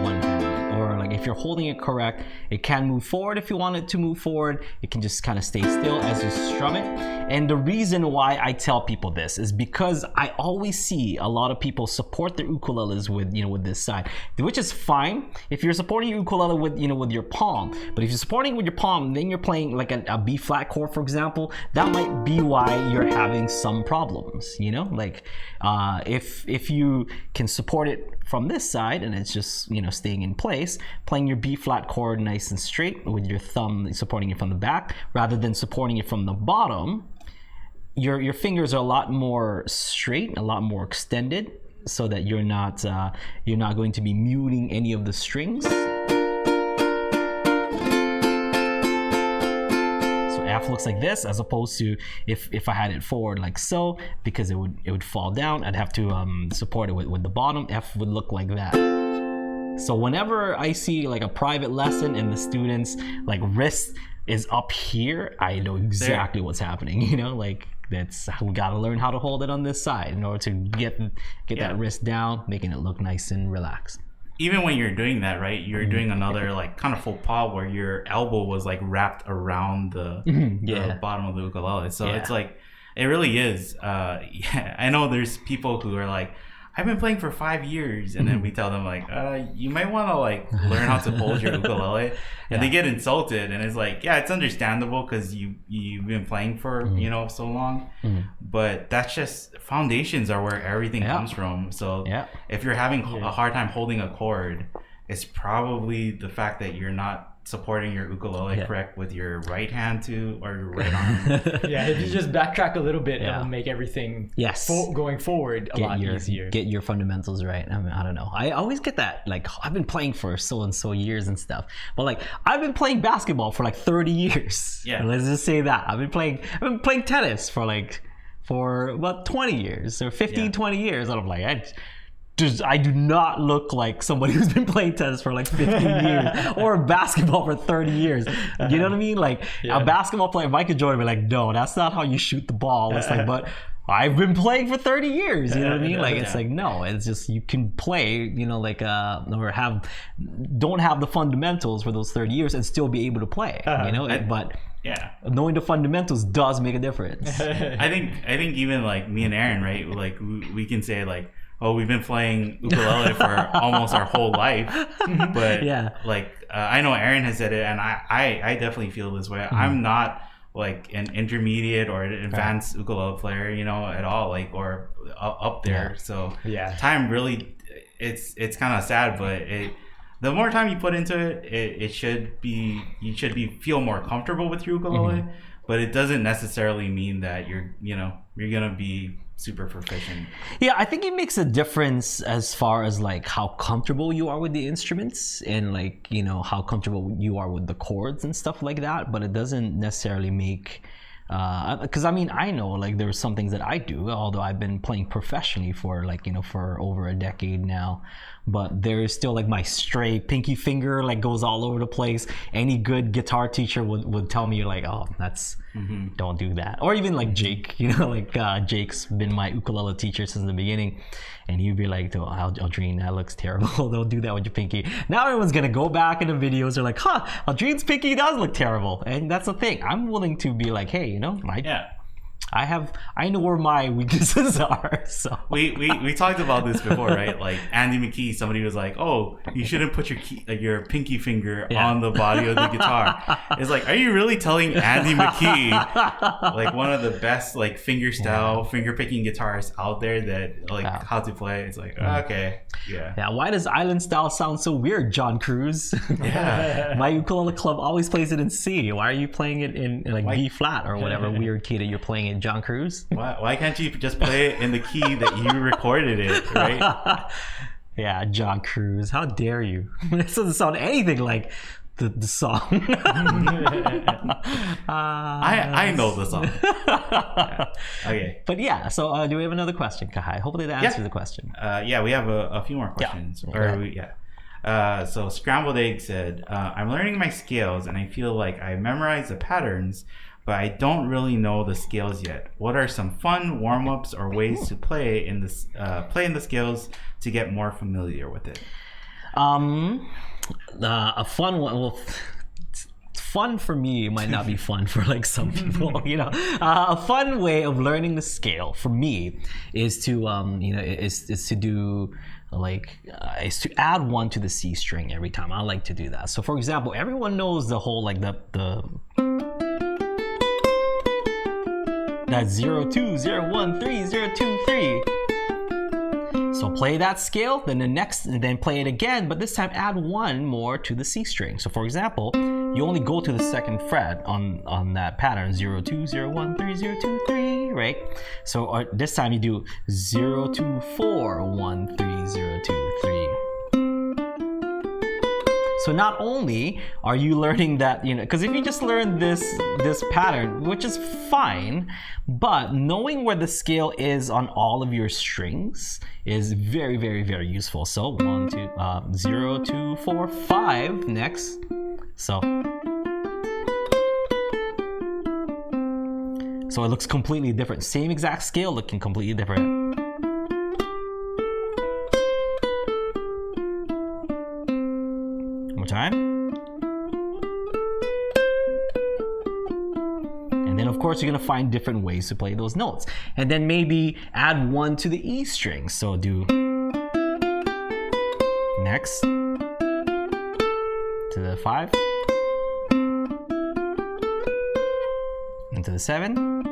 one hand, or like if you're holding it correct, it can move forward if you want it to move forward. It can just kind of stay still as you strum it. And the reason why I tell people this is because I always see a lot of people support their ukuleles with, you know, with this side, which is fine if you're supporting your ukulele with, you know, with your palm. But if you're supporting it with your palm, then you're playing like a B flat chord, for example, that might be why you're having some problems, you know? Like if you can support it from this side and it's just, you know, staying in place, playing your B flat chord nice and straight with your thumb supporting it from the back rather than supporting it from the bottom, your fingers are a lot more straight, a lot more extended, so that you're not going to be muting any of the strings. So F looks like this, as opposed to if I had it forward like so, because it would fall down. I'd have to support it with the bottom. F would look like that. So whenever I see like a private lesson and the students like wrist is up here, I know exactly what's happening. You know, like we gotta learn how to hold it on this side in order to get that wrist down, making it look nice and relaxed. Even when you're doing that, right, you're doing another like kind of faux pas where your elbow was like wrapped around the bottom of the ukulele. So it's like, it really is. I know there's people who are like, I've been playing for 5 years, and then we tell them like, you might want to like learn how to hold your ukulele, and they get insulted, and it's like, yeah, it's understandable because you've been playing for you know so long, but that's just foundations are where everything comes from. So if you're having a hard time holding a chord, it's probably the fact that you're not supporting your ukulele correct with your right hand too, or your right arm. If you just backtrack a little bit, it will make everything going forward a lot easier. Get your fundamentals right. I mean, I don't know. I always get that. Like, I've been playing for so and so years and stuff, but like I've been playing basketball for like 30 years. Yeah, and let's just say that I've been playing tennis for about 20 years or 15, 20 years. And I'm like, I do not look like somebody who's been playing tennis for like 15 years or basketball for 30 years. You know what I mean? Like a basketball player, Michael Jordan, would be like, no, that's not how you shoot the ball. It's like, but I've been playing for 30 years. You know what I mean? Like, it's like, no, it's just, you can play, you know, like, or don't have the fundamentals for those 30 years and still be able to play, you know? But knowing the fundamentals does make a difference. I think even like me and Aaron, right? Like we can say like, oh, we've been playing ukulele for almost our whole life. But like, I know Aaron has said it, and I definitely feel this way. I'm not like an intermediate or an advanced ukulele player, you know, at all, like, or up there. So time really, it's kind of sad, but the more time you put into it, you should feel more comfortable with your ukulele. But it doesn't necessarily mean that you're gonna be super proficient. Yeah, I think it makes a difference as far as like how comfortable you are with the instruments and like, you know, how comfortable you are with the chords and stuff like that. But it doesn't necessarily make because I mean, I know like there are some things that I do, although I've been playing professionally for like, you know, for over a decade now, but there is still like my stray pinky finger like goes all over the place. Any good guitar teacher would tell me, like, oh, that's don't do that. Or even like Jake, you know, like Jake's been my ukulele teacher since the beginning, and he'd be like, oh, Aldrine, that looks terrible. Don't do that with your pinky. Now everyone's gonna go back in the videos, they're like, huh, Aldrine's pinky does look terrible. And that's the thing, I'm willing to be like, hey, you know, I know where my weaknesses are. So we talked about this before, right? Like Andy McKee, somebody was like, "Oh, you shouldn't put your pinky finger on the body of the guitar." It's like, are you really telling Andy McKee, like one of the best like finger picking guitarists out there, that like how to play? It's like, okay, yeah. Why does island style sound so weird, John Cruz? Yeah. My ukulele club always plays it in C. Why are you playing it in like B flat or whatever weird key that you're playing in, John Cruz? Why can't you just play it in the key that you recorded it, right? Yeah, John Cruz, how dare you? This doesn't sound anything like the song. I know the song. Yeah. Okay. But yeah, so do we have another question, Kahai? Hopefully that answers the question. Yeah, we have a few more questions. So Scrambled Egg said, I'm learning my scales and I feel like I memorized the patterns, but I don't really know the scales yet. What are some fun warm-ups or ways to play in the scales to get more familiar with it? A fun one. Well, fun for me might not be fun for like some people. A fun way of learning the scale for me is to is to do is to add one to the C string every time. I like to do that. So for example, everyone knows the whole like the that 0 2 0 1 3 0 2 3. So play that scale, then play it again, but this time add one more to the C string. So for example, you only go to the second fret on that pattern, 0 2 0 1 3 0 2 3, right? So this time you do 0 2 4 1 3 0 2 3. So not only are you learning that, because if you just learn this pattern, which is fine, but knowing where the scale is on all of your strings is very, very, very useful. So 0 2 4 5 next. So it looks completely different. Same exact scale looking completely different. Time. And then of course you're going to find different ways to play those notes, and then maybe add one to the E string. So do next to the 5 and to the 7,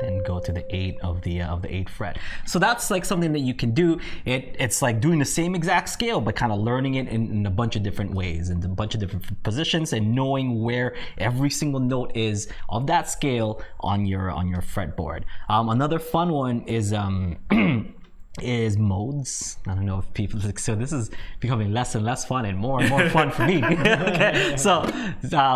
then go to the 8 of the 8th fret. So that's like something that you can do. It's like doing the same exact scale, but kind of learning it in a bunch of different ways, in a bunch of different positions, and knowing where every single note is of that scale on your fretboard. Another fun one is modes. I don't know if people, so this is becoming less and less fun and more fun for me. Okay. So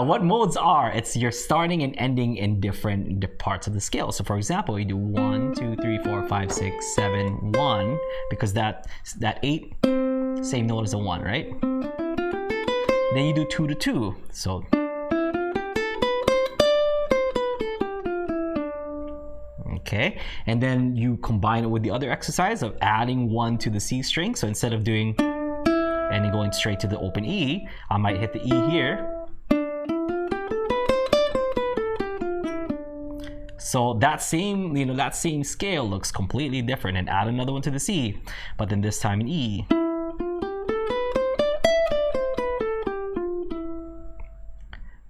what modes are, it's you're starting and ending in different parts of the scale. So for example, you do 1 2 3 4 5 6 7 1, because that 8, same note as a 1, right? Then you do 2 to 2. So okay, and then you combine it with the other exercise of adding one to the C string. So instead of doing and then going straight to the open E, I might hit the E here. So that same scale looks completely different, and add another one to the C, but then this time in E.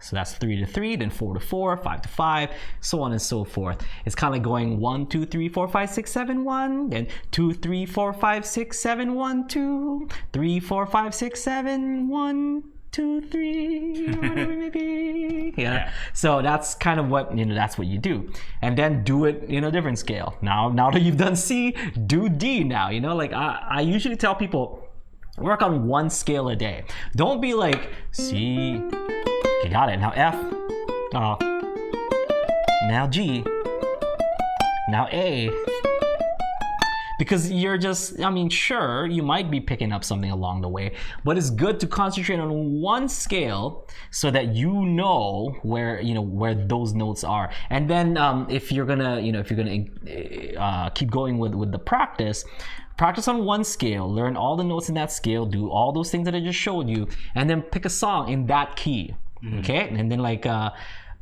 So that's 3 to 3, then 4 to 4, 5 to 5, so on and so forth. It's kind of going 1 2 3 4 5 6 7 1, then 2 3 4 5 6 7 1 2, 3 4 5 6 7 1 2 3, whatever it may be. Yeah. So that's kind of what that's what you do, and then do it in a different scale. Now that you've done C, do D now. Like I usually tell people, work on one scale a day. Don't be like C. Okay, got it. Now F. Now G. Now A. Because you're just, sure, you might be picking up something along the way, but it's good to concentrate on one scale so that you know where those notes are. And then if you're gonna keep going with the practice on one scale, learn all the notes in that scale, do all those things that I just showed you, and then pick a song in that key. Okay, and then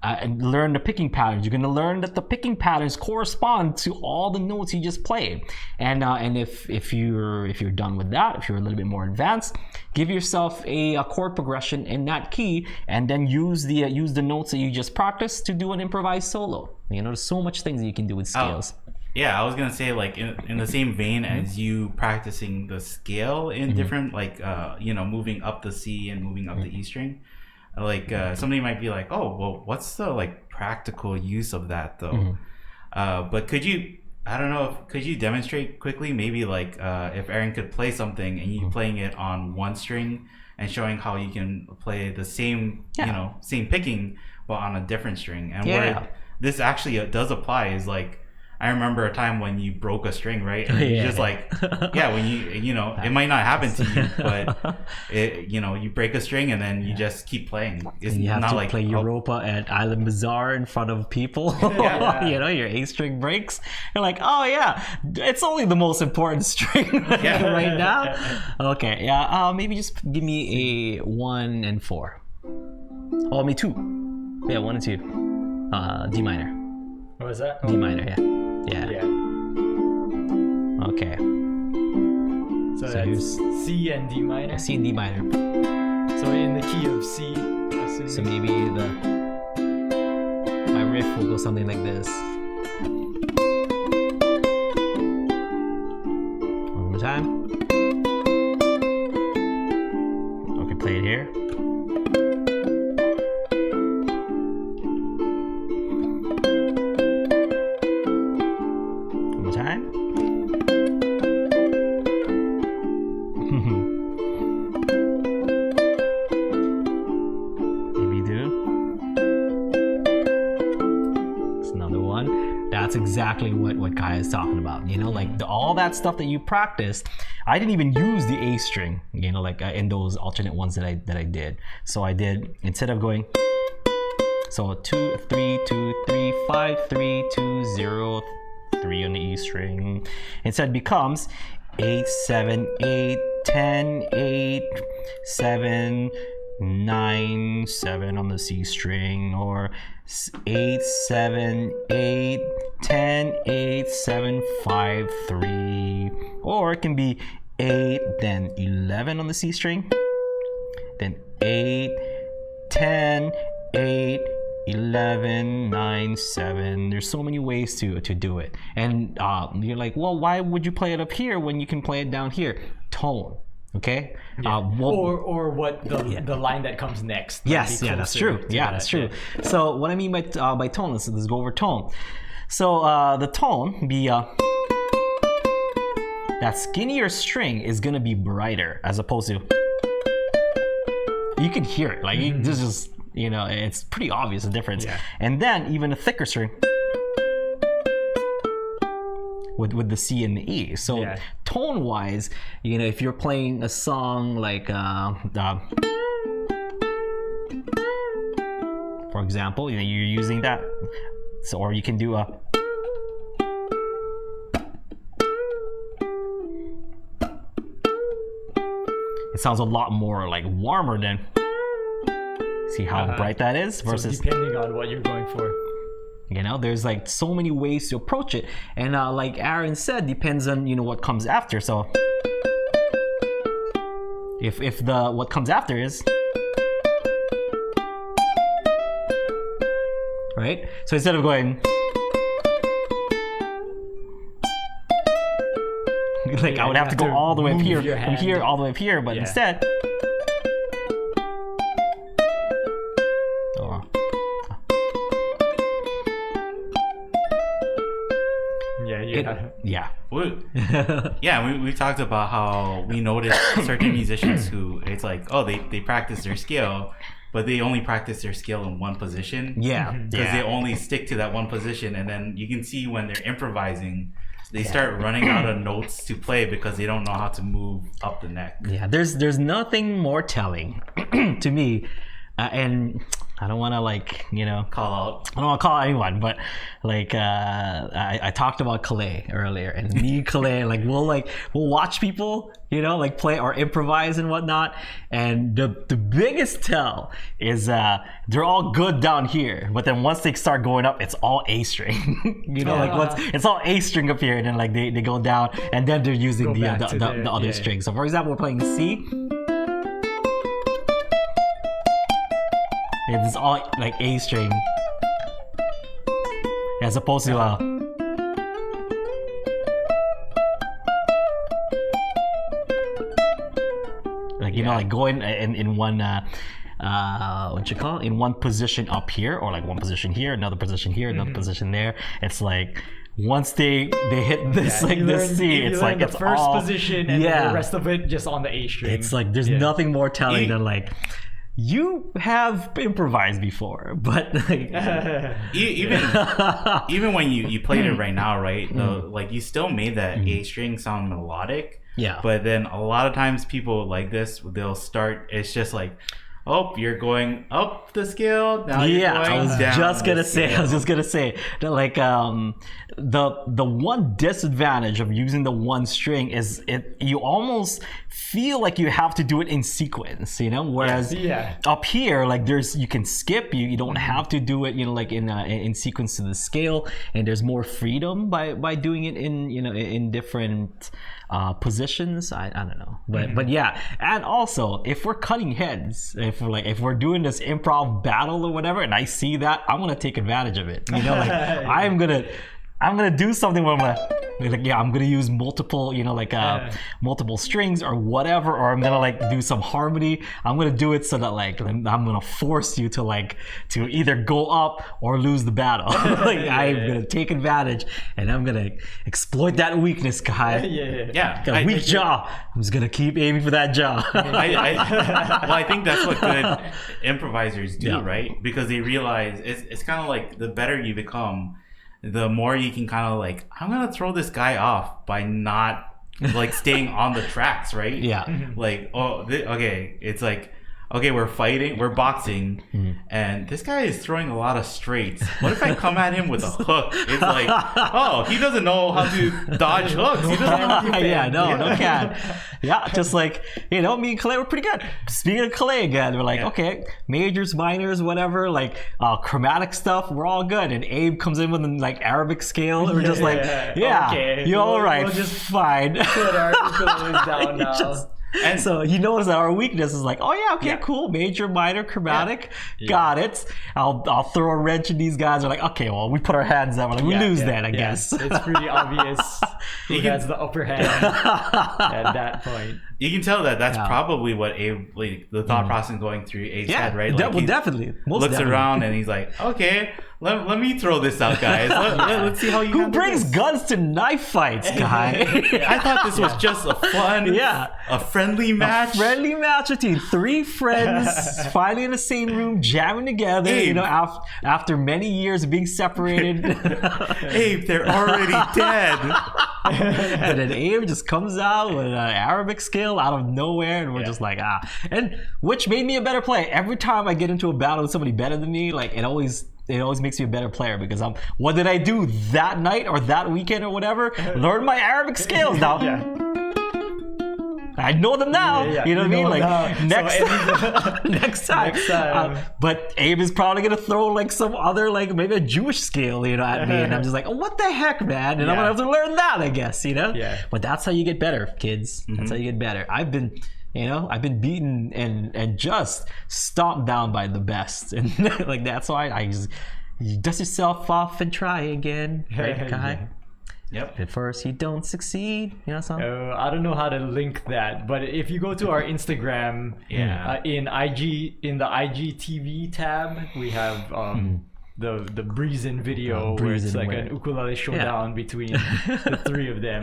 and learn the picking patterns. You're going to learn that the picking patterns correspond to all the notes you just played. And if you're done with that, if you're a little bit more advanced, give yourself a chord progression in that key, and then use the notes that you just practiced to do an improvised solo. You know, there's so much things that you can do with scales. Yeah, I was gonna say, like, in the same vein as you practicing the scale in different, like, moving up the C and moving up the E string. Like, somebody might be like, oh, well, what's the, like, practical use of that, though? But could you demonstrate quickly, maybe, like, if Aaron could play something and you playing it on one string and showing how you can play the same, same picking, but on a different string. And where this actually does apply is, like, I remember a time when you broke a string, right? And you just like, when it might not happen to you, but you break a string and then you just keep playing. It's and you have not to like play Europa at Island Bazaar in front of people. Your A string breaks. You're like, oh yeah, it's only the most important string right now. Okay, maybe just give me a 1 and 4. Oh, me 2. Yeah, 1 and 2. D minor. What was that? D minor, yeah. Okay. So that's C and D minor? C and D minor. So in the key of C, assuming. So maybe my riff will go something like this. One more time. Okay, play it here. Exactly what Kai is talking about. Like all that stuff that you practiced, I didn't even use the A string, like in those alternate ones that I did. So I did, instead of going, so 2 3 2 3 5 3 2 0 3 on the E string, instead becomes 8 7 8 10 8 7 9 7 on the C string, or 8 7 8 10 8 7 5 3, or it can be 8 then 11 on the C string, then 8 10 8 11 9 7. There's so many ways to do it, and you're like, well, why would you play it up here when you can play it down here? Tone. Okay. Or what the line that comes next. Yes, that's true. That's true. So what I mean by tone, let's go over tone. So the tone be that skinnier string is gonna be brighter as opposed to. You can hear it, like this is it's pretty obvious the difference. Yeah. And then even a thicker string. With the C and the E. So tone wise, if you're playing a song like for example, you're using that. So, or you can do a it sounds a lot more like warmer than, see how bright that is versus, so depending on what you're going for. There's like so many ways to approach it, and like Aaron said, depends on what comes after. So if what comes after is right, so instead of going like I would have to go all the way up here, from here all the way up here, but instead. We talked about how we noticed certain musicians who it's like, oh, they practice their scale, but they only practice their scale in one position. Because they only stick to that one position, and then you can see when they're improvising, they start running out of notes to play because they don't know how to move up the neck. There's nothing more telling to me, and I don't want to like, call out. I don't want to call anyone, but like I talked about Kalei earlier, and me and Kalei we'll watch people, like play or improvise and whatnot, and the biggest tell is they're all good down here, but then once they start going up, it's all A string. It's all A string up here, and then like they go down, and then they're using the other string. So for example, we're playing C. It's all like A string, as opposed to like going in one in one position up here, or like one position here, another position here, another position there. It's like once they hit this this C, it's like the it's first all, position, and then the rest of it just on the A string. It's like there's nothing more telling than like, you have improvised before, but like, even when you played it right now, right? Like you still made that A string sound melodic. Yeah. But then a lot of times people like this, they'll start. It's just like, oh, you're going up the scale. Now you're going I was down just gonna the say that like the one disadvantage of using the one string is you almost feel like you have to do it in sequence, whereas up here, like you can skip, you don't have to do it like in sequence to the scale, and there's more freedom by doing it in different positions. I don't know, but yeah. And also, if we're cutting heads, if we're doing this improv battle or whatever, and I see that, I'm gonna take advantage of it. I'm gonna do something where I'm gonna use multiple, multiple strings or whatever, or I'm gonna like do some harmony. I'm gonna do it so that like I'm gonna force you to either go up or lose the battle. I'm gonna take advantage, and I'm gonna exploit that weakness, Kai. Got a weak jaw. I'm just gonna keep aiming for that jaw. I think that's what good improvisers do, right? Because they realize it's kind of like the better you become, the more you can kind of like, I'm gonna throw this guy off by not like staying on the tracks, right? Yeah. Like, it's like, okay, we're fighting, we're boxing, and this guy is throwing a lot of straights. What if I come at him with a hook? It's like, oh, he doesn't know how to dodge hooks. He doesn't know how to defend. No can. Yeah, just like, me and Kalei were pretty good. Speaking of Kalei again, we're like, okay, majors, minors, whatever, like chromatic stuff, we're all good. And Abe comes in with an like Arabic scale, and we're just like, okay, you're all right, we'll just fine. Put our ukuleles down now. And so you notice that our weakness is like, cool, major, minor, chromatic, got it. I'll throw a wrench in these guys. We're like, okay, well, we put our hands down. We're like, we lose then, I guess. It's pretty obvious who has the upper hand at that point. You can tell that's probably what Abe, like, the thought process going through Abe's head, right? Like, definitely. Looks around and he's like, okay, let me throw this out, guys. Let's see how you. Who brings guns to knife fights, guy? I thought this was just a fun, a friendly match. A friendly match between three friends, finally in the same room, jamming together. Abe. After many years of being separated. Abe, they're already dead. And then Abe just comes out with an Arabic scale out of nowhere, and we're just like, and which made me a better player. Every time I get into a battle with somebody better than me, like it always makes me a better player, because what did I do that night or that weekend or whatever? Learn my Arabic scales now. I know them now. You know what I mean? Like next time. But Abe is probably gonna throw like some other, like maybe a Jewish scale, at me, and I'm just like, oh, what the heck, man? And I'm gonna have to learn that, I guess, But that's how you get better, kids. That's how you get better. I've been beaten and just stomped down by the best, and like that's why you dust yourself off and try again, right, Kai? Yep. At first you don't succeed, something. I don't know how to link that, but if you go to our Instagram, in the IGTV tab, we have the Breezin video where it's like an ukulele showdown between the three of them.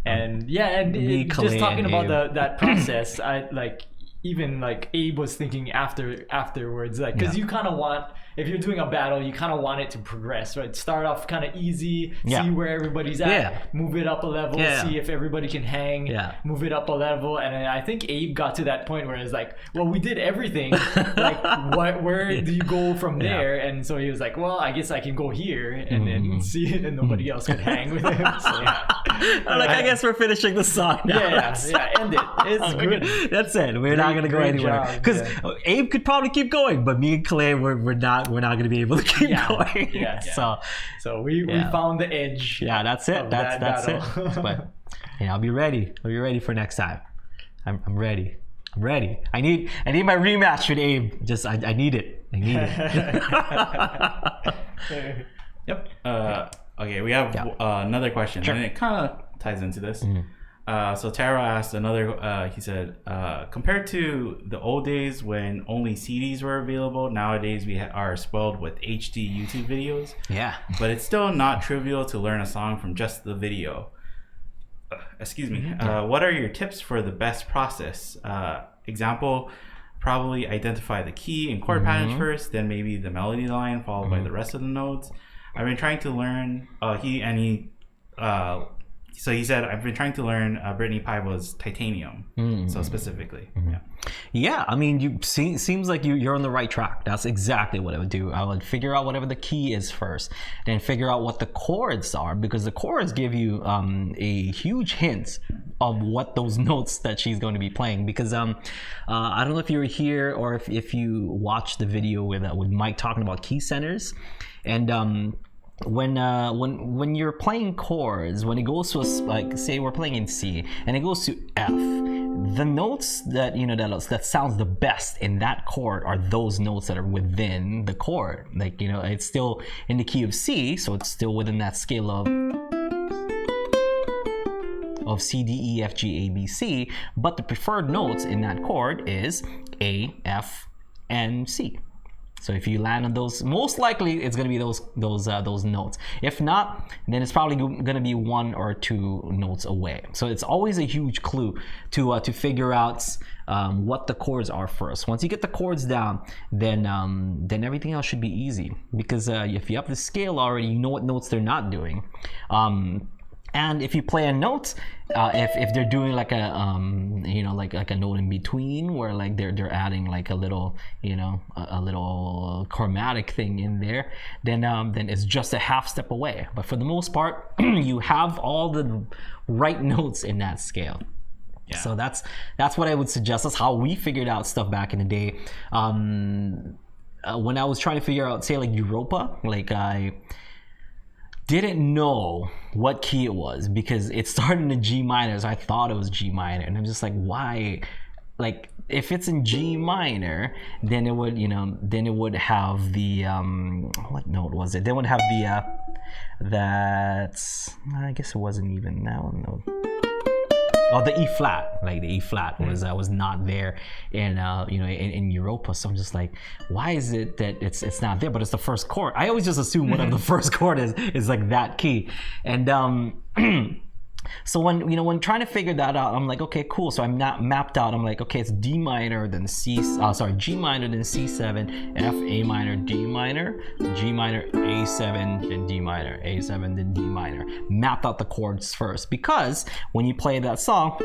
And just talking about that process, I like, even like Abe was thinking afterwards, like, because you kind of want if you're doing a battle, you kind of want it to progress, right? Start off kind of easy, see where everybody's at, move it up a level, see if everybody can hang, move it up a level. And then I think Abe got to that point where it's like, well, we did everything. Like, where do you go from there? And so he was like, well, I guess I can go here and then see it, and nobody else could hang with him. So, I guess we're finishing the song now. End it. It's good. That's it. We're not gonna go anywhere because Abe could probably keep going, but me and Kalei, we're not gonna be able to keep going. So we found the edge. Yeah, that's it. That's it. But I'll be ready. I'll be ready for next time. I'm ready. I'm ready. I need my rematch with Abe. I need it. I need it. Yep. Okay, we have another question, and it kind of ties into this. So Tara asked another. He said, compared to the old days when only CDs were available, nowadays we are spoiled with HD YouTube videos. Yeah. But it's still not trivial to learn a song from just the video. Excuse me. What are your tips for the best process? Example, probably identify the key and chord patterns first, then maybe the melody line followed by the rest of the notes. I've been trying to learn. So he said, I've been trying to learn Brittany Paiva's Titanium. So specifically, yeah. I mean, seems like you're on the right track. That's exactly what I would do. I would figure out whatever the key is first, then figure out what the chords are, because the chords give you a huge hint of what those notes that she's going to be playing. Because I don't know if you were here or if you watched the video with Mike talking about key centers, and when you're playing chords, when it goes to like say we're playing in C and it goes to F, the notes that that sounds the best in that chord are those notes that are within the chord. Like it's still in the key of C, so it's still within that scale of C, D, E, F, G, A, B, C, but the preferred notes in that chord is A, F, and C. So if you land on those, most likely it's going to be those notes. If not, then it's probably going to be one or two notes away. So it's always a huge clue to figure out what the chords are first. Once you get the chords down, then everything else should be easy, because if you have the scale already, you know what notes they're not doing. And if you play a note, if they're doing like a like a note in between where like they're adding like a little a little chromatic thing in there, then it's just a half step away. But for the most part, you have all the right notes in that scale. Yeah. So that's what I would suggest. That's how we figured out stuff back in the day. When I was trying to figure out, say, like Europa, like I didn't know what key it was because it started in a G minor, so I thought it was G minor, and I'm just like, why? Like, if it's in G minor, then it would, then it would have the what note was it? Then it would have the I guess it wasn't even that one though. Oh, the E flat, like the E flat was not there in in Europa. So I'm just like, why is it that it's not there? But it's the first chord. I always just assume whatever the first chord is like that key. And so when trying to figure that out, I'm like, okay, cool. So I'm not mapped out. I'm like, okay, it's D minor, then G minor, then C7, F, A minor, D minor, G minor, A7, then D minor, A7, then D minor. Mapped out the chords first, because when you play that song,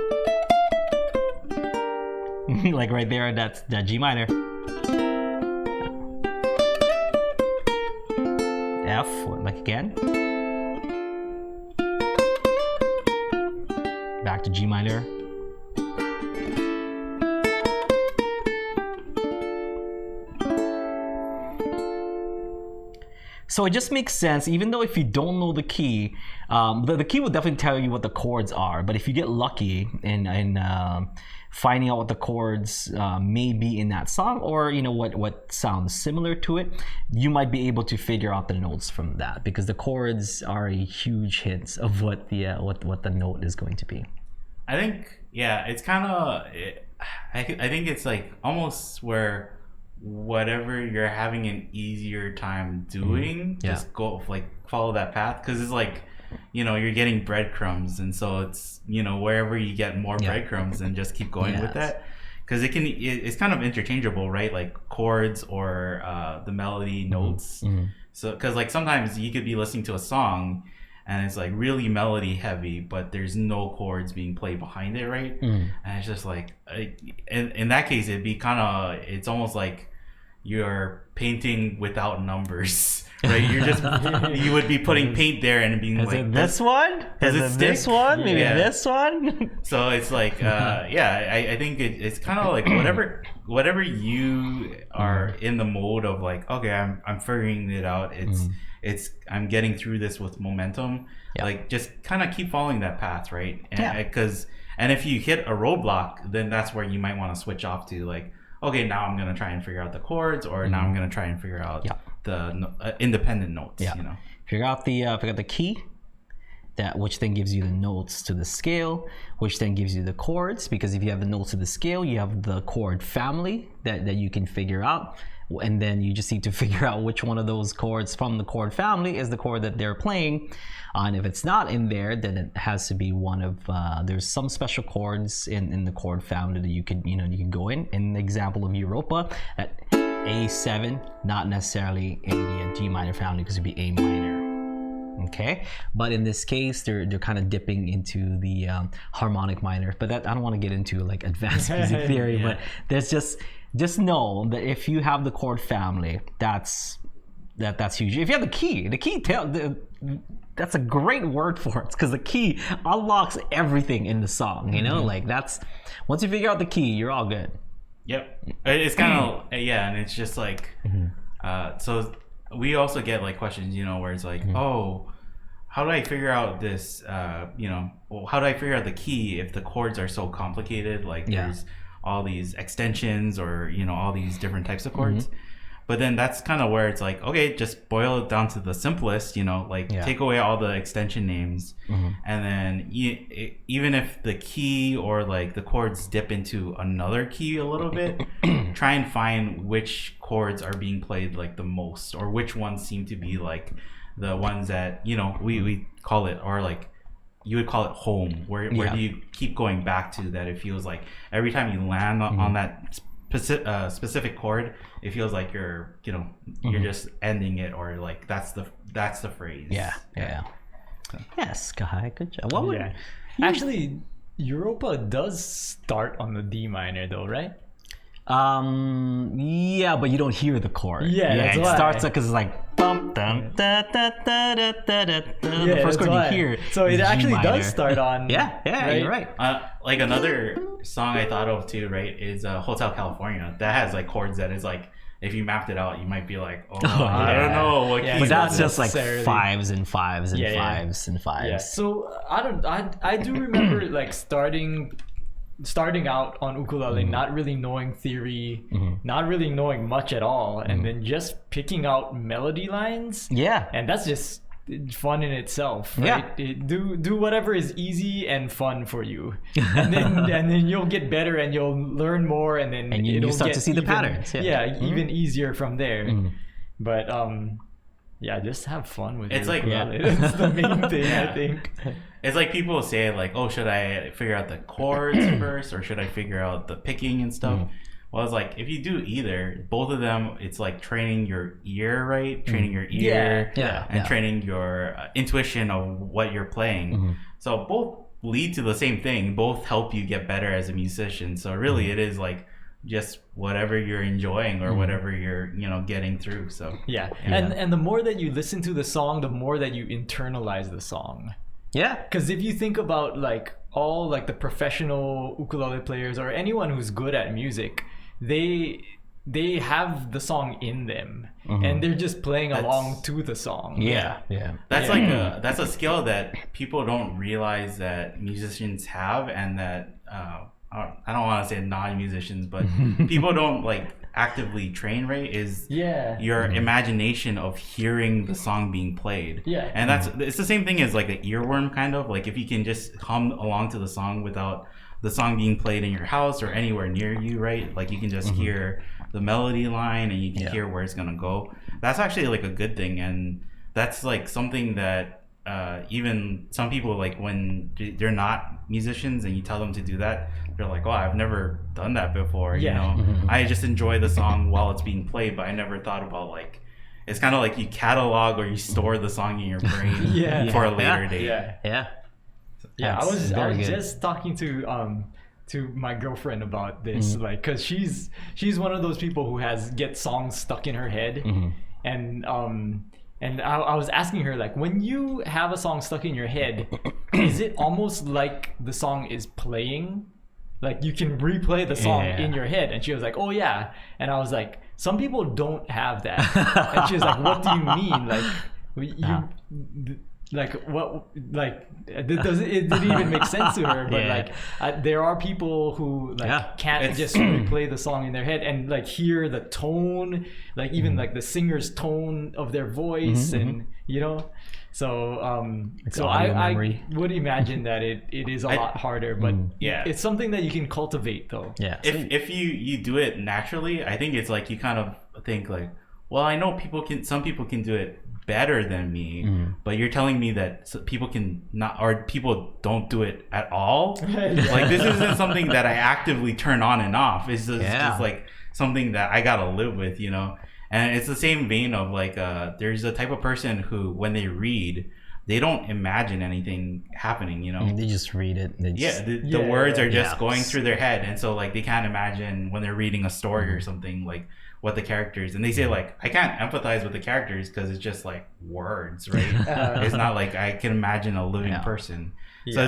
like right there, that's that G minor, F, like again, back to G minor. So it just makes sense, even though if you don't know the key, the key will definitely tell you what the chords are. But if you get lucky in finding out what the chords may be in that song, or what sounds similar to it, you might be able to figure out the notes from that, because the chords are a huge hint of what the note is going to be. I think it's kind of. I think it's like almost where whatever you're having an easier time doing, just go follow that path, because it's like you're getting breadcrumbs, and so it's wherever you get more breadcrumbs, and just keep going with that. because it's kind of interchangeable, right? Like chords or the melody notes. So because like sometimes you could be listening to a song and it's like really melody heavy, but there's no chords being played behind it, right? And it's just like in that case it'd be kind of, it's almost like you're painting without numbers. Right, you're just you would be putting paint there and being Is like, it this one? Does Is it it stick? this one? Maybe this one? So it's like, I think it's kind of like whatever you are in the mode of like, okay, I'm figuring it out. I'm getting through this with momentum. Yeah. Like just kind of keep following that path, right? And if you hit a roadblock, then that's where you might want to switch off to like, okay, now I'm gonna try and figure out the chords, or now I'm gonna try and figure out the independent notes. You know, figure out the key, which then gives you the notes to the scale, which then gives you the chords. Because if you have the notes to the scale, you have the chord family that you can figure out, and then you just need to figure out which one of those chords from the chord family is the chord that they're playing. And if it's not in there, then it has to be one of there's some special chords in the chord family that you can go in. In the example of Europa, at A7, not necessarily in the G minor family, because it'd be A minor. Okay, but in this case, they're kind of dipping into the harmonic minor. But that, I don't want to get into like advanced music theory. But there's just know that if you have the chord family, that's huge. If you have the key that's a great word for it, because the key unlocks everything in the song. You know, like that's, once you figure out the key, you're all good. Yep. It's kind of and it's just like so we also get like questions, you know, where it's like, oh, how do I figure out this how do I figure out the key if the chords are so complicated, like there's all these extensions or all these different types of chords. But then that's kind of where it's like, okay, just boil it down to the simplest, take away all the extension names. And then even if the key or like the chords dip into another key a little bit, try and find which chords are being played like the most, or which ones seem to be like the ones that, we call it, or like you would call it home. Where do you keep going back to that? It feels like every time you land on that specific chord, it feels like you're just ending it, or like that's the phrase. Yes, Kalei, good job. Actually, Europa does start on the D minor though, right? But you don't hear the chord. It starts because it's like bum dum da da da da da da. The first chord you hear, so it actually minor. does start on. Right? You're right. Like another song I thought of too, right, is Hotel California. That has like chords that is like, if you mapped it out, you might be like, I don't know what key. But that's just like fives and fives and fives and fives. Yeah. So I do remember like starting out on ukulele, not really knowing theory, not really knowing much at all, and then just picking out melody lines. And that's just fun in itself, right? Do whatever is easy and fun for you, and then you'll get better and you'll learn more, and then you start to see the patterns. Even easier from there. But just have fun with it. It's like it's the main thing, I think. It's like people say like, oh, should I figure out the chords first, or should I figure out the picking and stuff? Well, it's like, if you do either, both of them, it's like training your ear, right? Training your ear and training your intuition of what you're playing. So both lead to the same thing. Both help you get better as a musician. So really it is like just whatever you're enjoying or whatever you're, getting through. So and the more that you listen to the song, the more that you internalize the song. Because if you think about like all like the professional ukulele players or anyone who's good at music, they have the song in them and they're just playing along to the song. That's like that's a skill that people don't realize that musicians have, and that I don't want to say non-musicians, but people don't like actively train, right? Is your imagination of hearing the song being played. And it's the same thing as like an earworm, kind of like if you can just hum along to the song without the song being played in your house or anywhere near you, right? Like you can just hear the melody line and you can hear where it's gonna go. That's actually like a good thing, and that's like something that even some people, like when they're not musicians and you tell them to do that, they're like, oh, I've never done that before. You know, I just enjoy the song while it's being played, but I never thought about like, it's kind of like you catalog or you store the song in your brain for a later date. I was just talking to my girlfriend about this, like, because she's one of those people who gets songs stuck in her head, and I was asking her, like, when you have a song stuck in your head, is it almost like the song is playing? Like, you can replay the song in your head? And she was like, oh yeah. And I was like, some people don't have that. And she was like, what do you mean? Like, like what, like it didn't even make sense to her, but there are people who like can't just replay the song in their head and like hear the tone, like even like the singer's tone of their voice, and you know, so I would imagine that it is a lot harder, but it's something that you can cultivate though. If you do it naturally, I think it's like you kind of think like, well, I know some people can do it better than me, but you're telling me that people can not, or people don't do it at all. Like, this isn't something that I actively turn on and off. It's just like something that I gotta live with, you know. And it's the same vein of like, there's a type of person who, when they read, they don't imagine anything happening, you know. They just read it. The words are just going through their head, and so like they can't imagine when they're reading a story or something, like what the characters, and they say like, I can't empathize with the characters because it's just like words, right? It's not like I can imagine a living person. So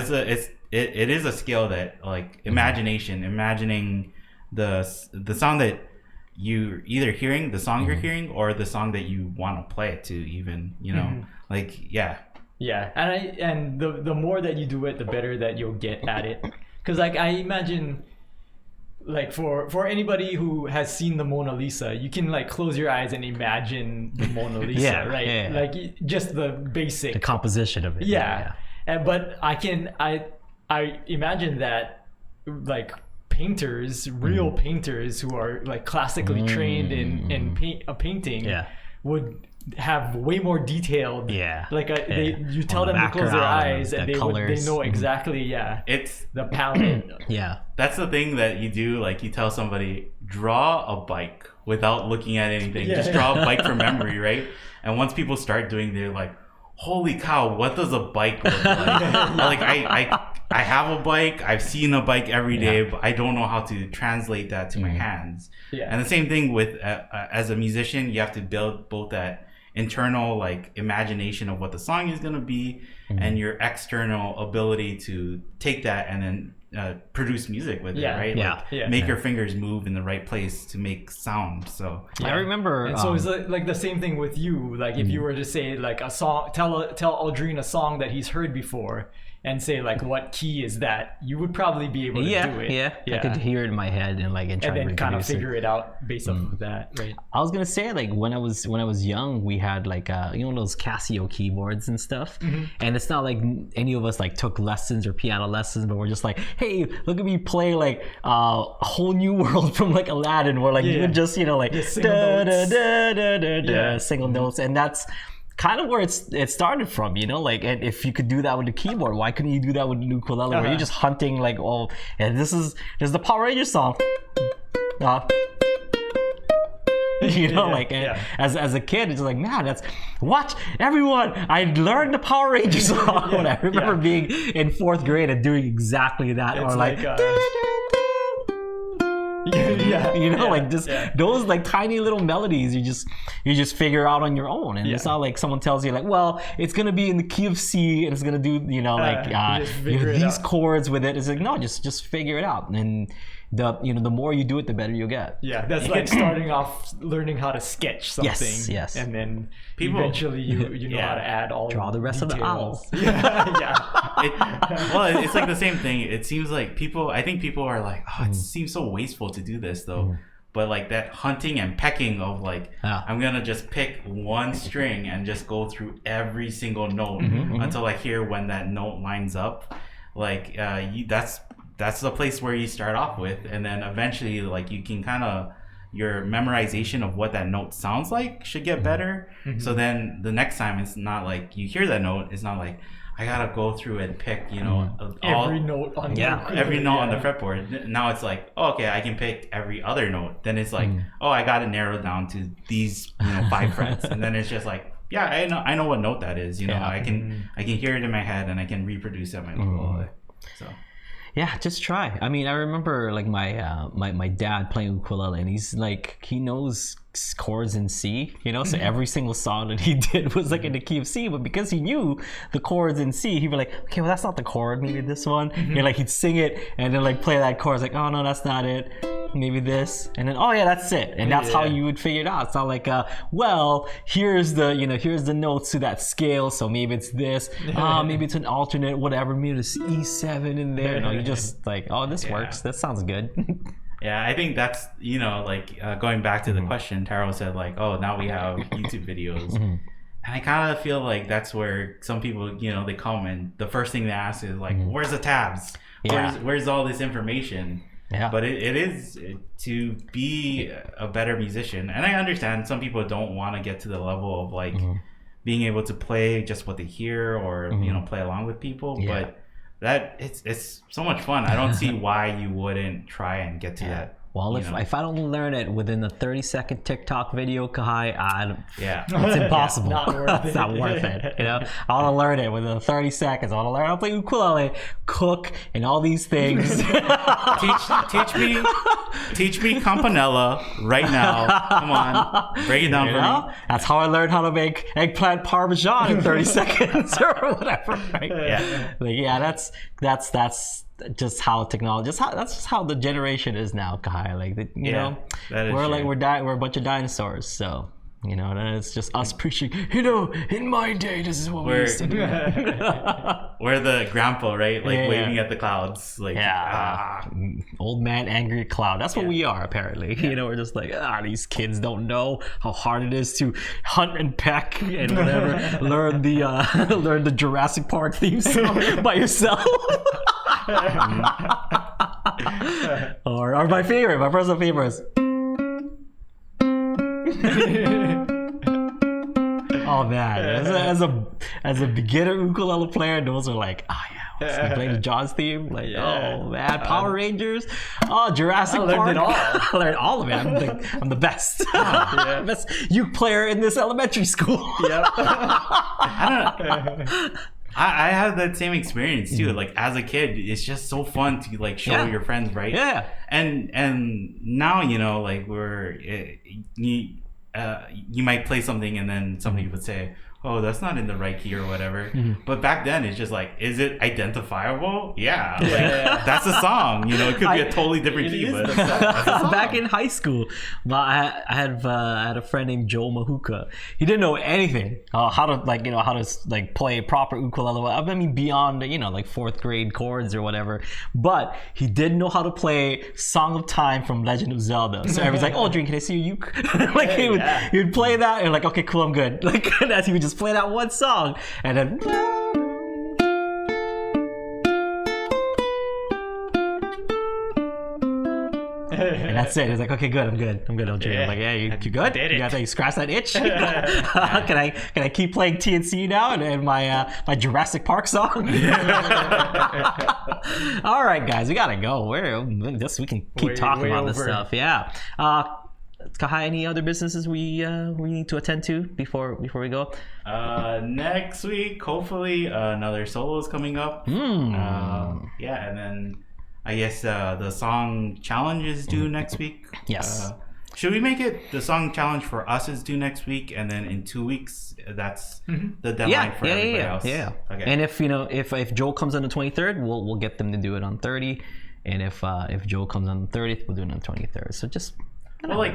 it is a skill that like imagining the song that you either hearing, the song you're hearing, or the song that you want to play it to, even, you know, like and the more that you do it, the better that you'll get at it, because like I imagine, like for anybody who has seen the Mona Lisa, you can like close your eyes and imagine the Mona Lisa, right? Like just the basic, the composition of it. But I imagine that like painters, real painters who are like classically trained in painting would have way more detailed, like you tell them to close their eyes and they know exactly it's the palette. That's the thing that you do, like you tell somebody, draw a bike without looking at anything, just draw a bike from memory, right? And once people start doing, they're like, holy cow, what does a bike look like? Like I have a bike, I've seen a bike every day, but I don't know how to translate that to my hands. And the same thing with as a musician, you have to build both that internal like imagination of what the song is going to be and your external ability to take that and then produce music with it, right? Make your fingers move in the right place to make sound. So I remember, and so it's like the same thing with you. Like if you were to say like a song, tell Aldrine a song that he's heard before, and say like, what key is that? You would probably be able to do it. I could hear it in my head and like try and then kind of figure it out based off of that, right? I was gonna say, like when I was young, we had like you know those Casio keyboards and stuff, and it's not like any of us like took lessons or piano lessons, but we're just like, hey, look at me play like a whole new world from like Aladdin, where like you would just, you know, like single notes, and that's kind of where it started from, you know, like, and if you could do that with the keyboard, why couldn't you do that with the ukulele, where you're just hunting like, oh, and there's the Power Rangers song, you know, like as a kid, it's like, man, that's what everyone. I learned the Power Rangers song when I remember being in 4th grade and doing exactly that, it's or like you know, like just those like tiny little melodies you just figure out on your own, and it's not like someone tells you like, well, it's gonna be in the key of C and it's gonna do, you know, like you know, these chords with it. It's like, no, just figure it out, and the more you do it, the better you'll get. That's like starting off learning how to sketch something, and then eventually you know how to add all draw the rest details. Of the owl. Well, it's like the same thing. It seems like I think people are like, oh, it seems so wasteful to do this though. But like that hunting and pecking of like, I'm gonna just pick one string and just go through every single note until I hear when that note lines up. Like that's the place where you start off with, and then eventually like you can kind of, your memorization of what that note sounds like should get better. So then the next time it's not like you hear that note, it's not like I gotta go through and pick, you know, every note on every note on the fretboard. Now it's like, oh, okay, I can pick every other note. Then it's like, oh, I gotta narrow down to these, you know, 5 frets, and then it's just like, yeah, I know what note that is. You know, I can hear it in my head and I can reproduce it on my ukulele. So. Yeah, just try. I mean, I remember like my dad playing ukulele, and he's like, he knows chords in C, you know, so every single song that he did was like in the key of C, but because he knew the chords in C, he'd be like, okay, well, that's not the chord, maybe this one. And like he'd sing it and then like play that chord. It's like, oh no, that's not it, maybe this, and then oh yeah, that's it. And that's how you would figure it out. It's not like well, here's the notes to that scale, so maybe it's this, maybe it's an alternate whatever, maybe it's E7 in there. No, you just like, oh, this works, that sounds good. Yeah, I think that's, you know, like going back to the question, Taro said like, oh, now we have YouTube videos. And I kind of feel like that's where some people, you know, they comment, the first thing they ask is like, where's the tabs? Where's all this information? Yeah. But it is to be a better musician. And I understand some people don't want to get to the level of like being able to play just what they hear or, you know, play along with people. Yeah. But that it's so much fun. I don't see why you wouldn't try and get to that. Well, if I don't learn it within the 30-second TikTok video, Kalei, it's impossible. It's not worth it. You know, I want to learn it within 30 seconds. I want to learn how to play ukulele, cook, and all these things. teach me campanella right now. Come on, break it down for me. That's how I learned how to make eggplant parmesan in 30 seconds or whatever. Right? Yeah, that's just how technology, that's just how the generation is now, Kai. Like, you know, we're a bunch of dinosaurs. So, you know, and it's just us preaching, you know, in my day, this is what we used to do. We're the grandpa, right? Like waving at the clouds. Like, old man angry at cloud. That's what we are, apparently. You know, we're just like, these kids don't know how hard it is to hunt and peck and whatever. learn the Jurassic Park theme song by yourself. or my personal favorites. Oh man, as a beginner ukulele player, those are like, we played the Jaws theme, like oh man, Power Rangers, Jurassic Park. I learned all of it. I'm the best. Best uke player in this elementary school. I had that same experience too. Like as a kid, it's just so fun to like show your friends, right? Yeah. And now, you know, like you might play something and then somebody would say, oh, that's not in the right key or whatever. But back then it's just like, is it identifiable? Yeah. Like, that's a song, you know, it could be a totally different key, but back in high school, I had a friend named Joe Mahuka. He didn't know anything how to play proper ukulele. I mean, beyond, you know, like 4th grade chords or whatever, but he did know how to play Song of Time from Legend of Zelda. So everyone's like, oh, Aldrine, can I see your uke? Like he would play that and like, okay, cool, I'm good. Like as he would just play that one song and then and that's it. It's like, okay, good, I'm good. I'm like, yeah, you good? You scratch that itch? Can I keep playing TNC now and my Jurassic Park song? All right, guys, we gotta go. We can keep talking about this stuff. Yeah. Kalei, any other businesses we need to attend to before we go? Next week, hopefully, another solo is coming up. And then I guess the song challenge is due next week. Yes. Should we make it the song challenge for us is due next week, and then in 2 weeks that's the deadline for everybody else? Yeah. Okay. And if Joe comes on the 23rd, we'll get them to do it on 30, and if Joe comes on the 30th, we'll do it on the 23rd. So just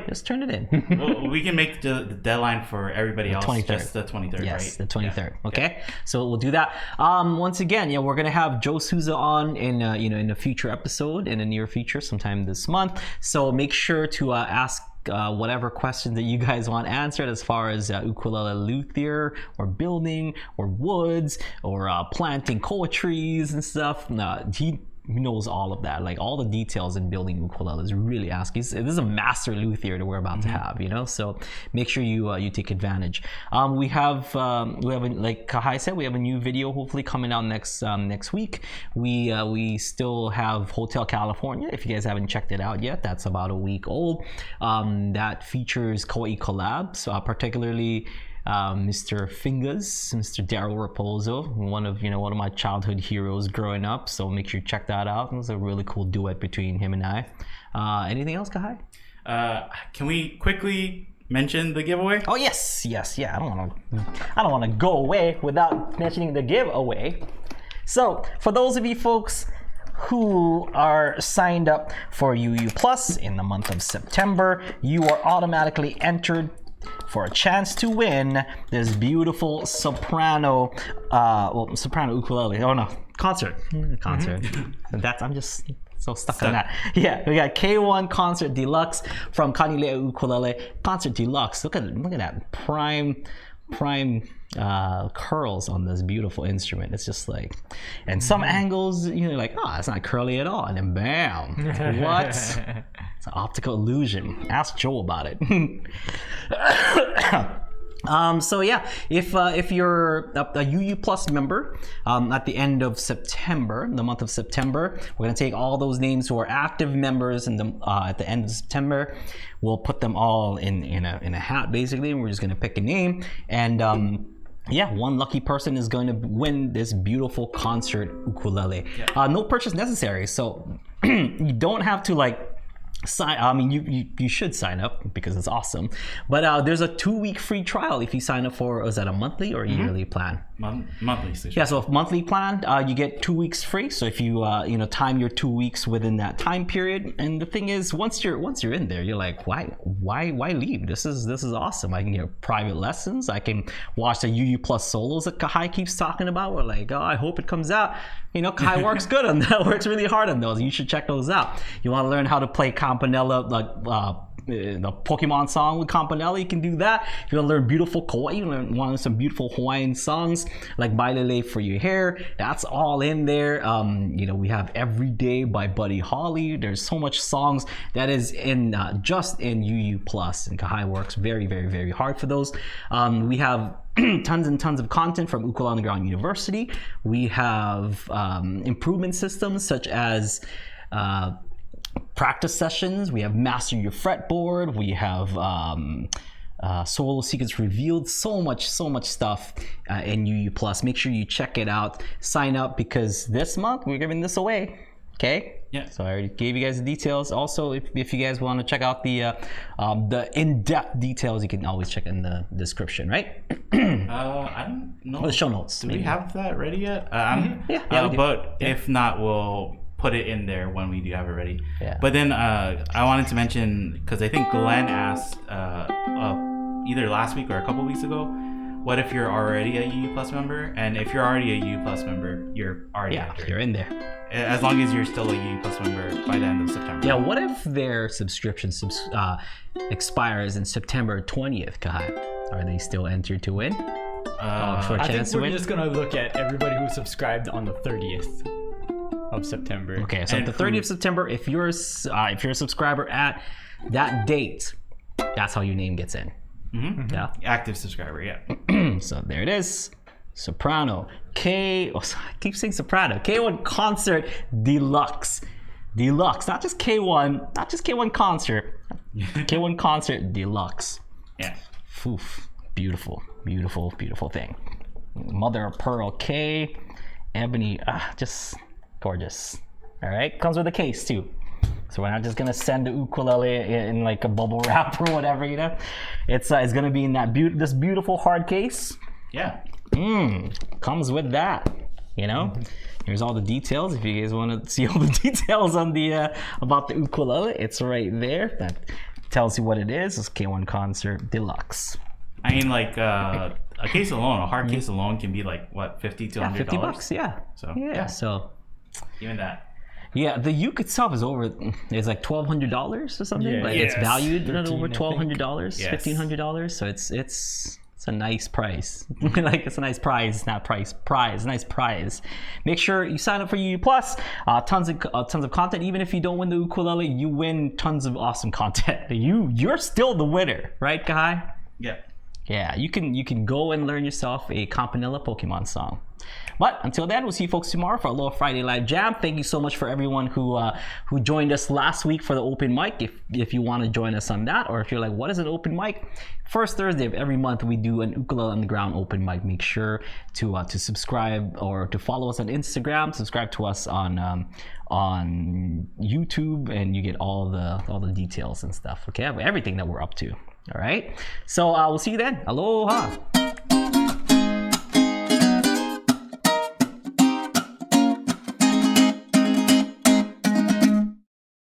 just turn it in. Well, we can make the deadline for everybody else 23rd. Just the 23rd, yes, right? the 23rd. Yeah. Okay, so we'll do that. Once again, we're gonna have Joe Souza on in a future episode, in a near future, sometime this month. So make sure to ask whatever questions that you guys want answered as far as ukulele luthier or building or woods or planting koa trees and stuff. knows all of that, like all the details in building ukuleles. Really ask. This is a master luthier that we're about to have, you know. So make sure you take advantage. We have like Kalei said, we have a new video hopefully coming out next week. We still have Hotel California. If you guys haven't checked it out yet, that's about a week old. That features Kawaii collabs, particularly Mr. Fingers, Mr. Daryl Raposo, one of my childhood heroes growing up. So make sure you check that out. It was a really cool duet between him and I. Anything else, Kalei? Can we quickly mention the giveaway? Oh yes. Yeah. I don't want to go away without mentioning the giveaway. So for those of you folks who are signed up for UU Plus in the month of September, you are automatically entered for a chance to win this beautiful soprano ukulele. Oh no, concert. I'm just so stuck on that. Yeah, we got K1 Concert Deluxe from Kalei Ukulele Concert Deluxe. Look at that prime curls on this beautiful instrument. It's just like, and some angles, you're like, oh, it's not curly at all, and then bam, what? It's an optical illusion. Ask Joe about it. So yeah, if you're a UU Plus member at the end of September, the month of September, we're gonna take all those names who are active members at the end of September. We'll put them all in a hat basically, and we're just gonna pick a name, and yeah, one lucky person is going to win this beautiful concert ukulele. Yeah. No purchase necessary, so you don't have to like sign. I mean, you should sign up because it's awesome. But there's a 2-week free trial if you sign up for. Is that a monthly or yearly plan? Monthly. Yeah, so a monthly plan, you get 2 weeks free. So if you time your 2 weeks within that time period, and the thing is, once you're in there, you're like, why leave? This is awesome. I can get private lessons. I can watch the UU Plus solos that Kalei keeps talking about. We're like, oh, I hope it comes out. Kalei works good on that. Works really hard on those. You should check those out. You want to learn how to play Campanella, like the Pokemon song with Campanella, you can do that. If you want to learn beautiful Kawaii, you want to learn some beautiful Hawaiian songs like Bailele for your hair, that's all in there. We have Every Day by Buddy Holly. There's so much songs that is in just in UU Plus, and Kalei works very, very, very hard for those. We have tons and tons of content from Ukulele Underground University. We have improvement systems such as practice sessions. We have Master Your Fretboard. We have Solo Secrets Revealed. So much stuff in UU Plus. Make sure you check it out. Sign up because this month we're giving this away. Okay? Yeah. So I already gave you guys the details. Also, if you guys want to check out the in-depth details, you can always check in the description, right? I don't know. Or the show notes. Do we have that ready yet? Yeah, we do. But if not, we'll put it in there when we do have it ready. Yeah. But then I wanted to mention, because I think Glenn asked either last week or a couple weeks ago, what if you're already a UU Plus member? And if you're already a UU Plus member, you're already entered. You're in there. As long as you're still a UU Plus member by the end of September. Yeah, what if their subscription expires in September 20th, Kalei? Are they still entered to win? I think we're just going to look at everybody who subscribed on the 30th. Of September. Okay, so the 30th of September, if you're a subscriber at that date, that's how your name gets in. Mm-hmm. Yeah, active subscriber. Yeah. So there it is. Soprano I keep saying Soprano. K1 Concert Deluxe, not just K1 Concert. K1 Concert Deluxe. Yeah. Oof, beautiful thing. Mother of Pearl K, ebony, just gorgeous. All right, comes with a case too, so we're not just gonna send the ukulele in like a bubble wrap or whatever, it's gonna be in that this beautiful hard case. Yeah. Comes with that, Here's all the details. If you guys want to see all the details on the about the ukulele, it's right there. That tells you what it is. It's K1 Concert Deluxe. I mean, like a case alone, a hard case alone can be like what, $50 to $100? $50, yeah. So yeah. So even that. Yeah, the uke itself is it's like $1,200 or something. Yeah, like it's valued at over $1,200, Yes. $1,500. So it's It's a nice prize. Like, it's a nice prize, not price. Prize, nice prize. Make sure you sign up for UU Plus. Tons of content. Even if you don't win the ukulele, you win tons of awesome content. You're still the winner, right, Kai? Yeah. Yeah, you can go and learn yourself a Campanella Pokemon song. But until then, we'll see you folks tomorrow for a little Friday Live Jam. Thank you so much for everyone who joined us last week for the open mic. If you want to join us on that, or if you're like, what is an open mic? First Thursday of every month, we do an Ukulele on the Ground open mic. Make sure to subscribe or to follow us on Instagram. Subscribe to us on YouTube, and you get all the details and stuff. Okay, everything that we're up to. All right. So we'll see you then. Aloha.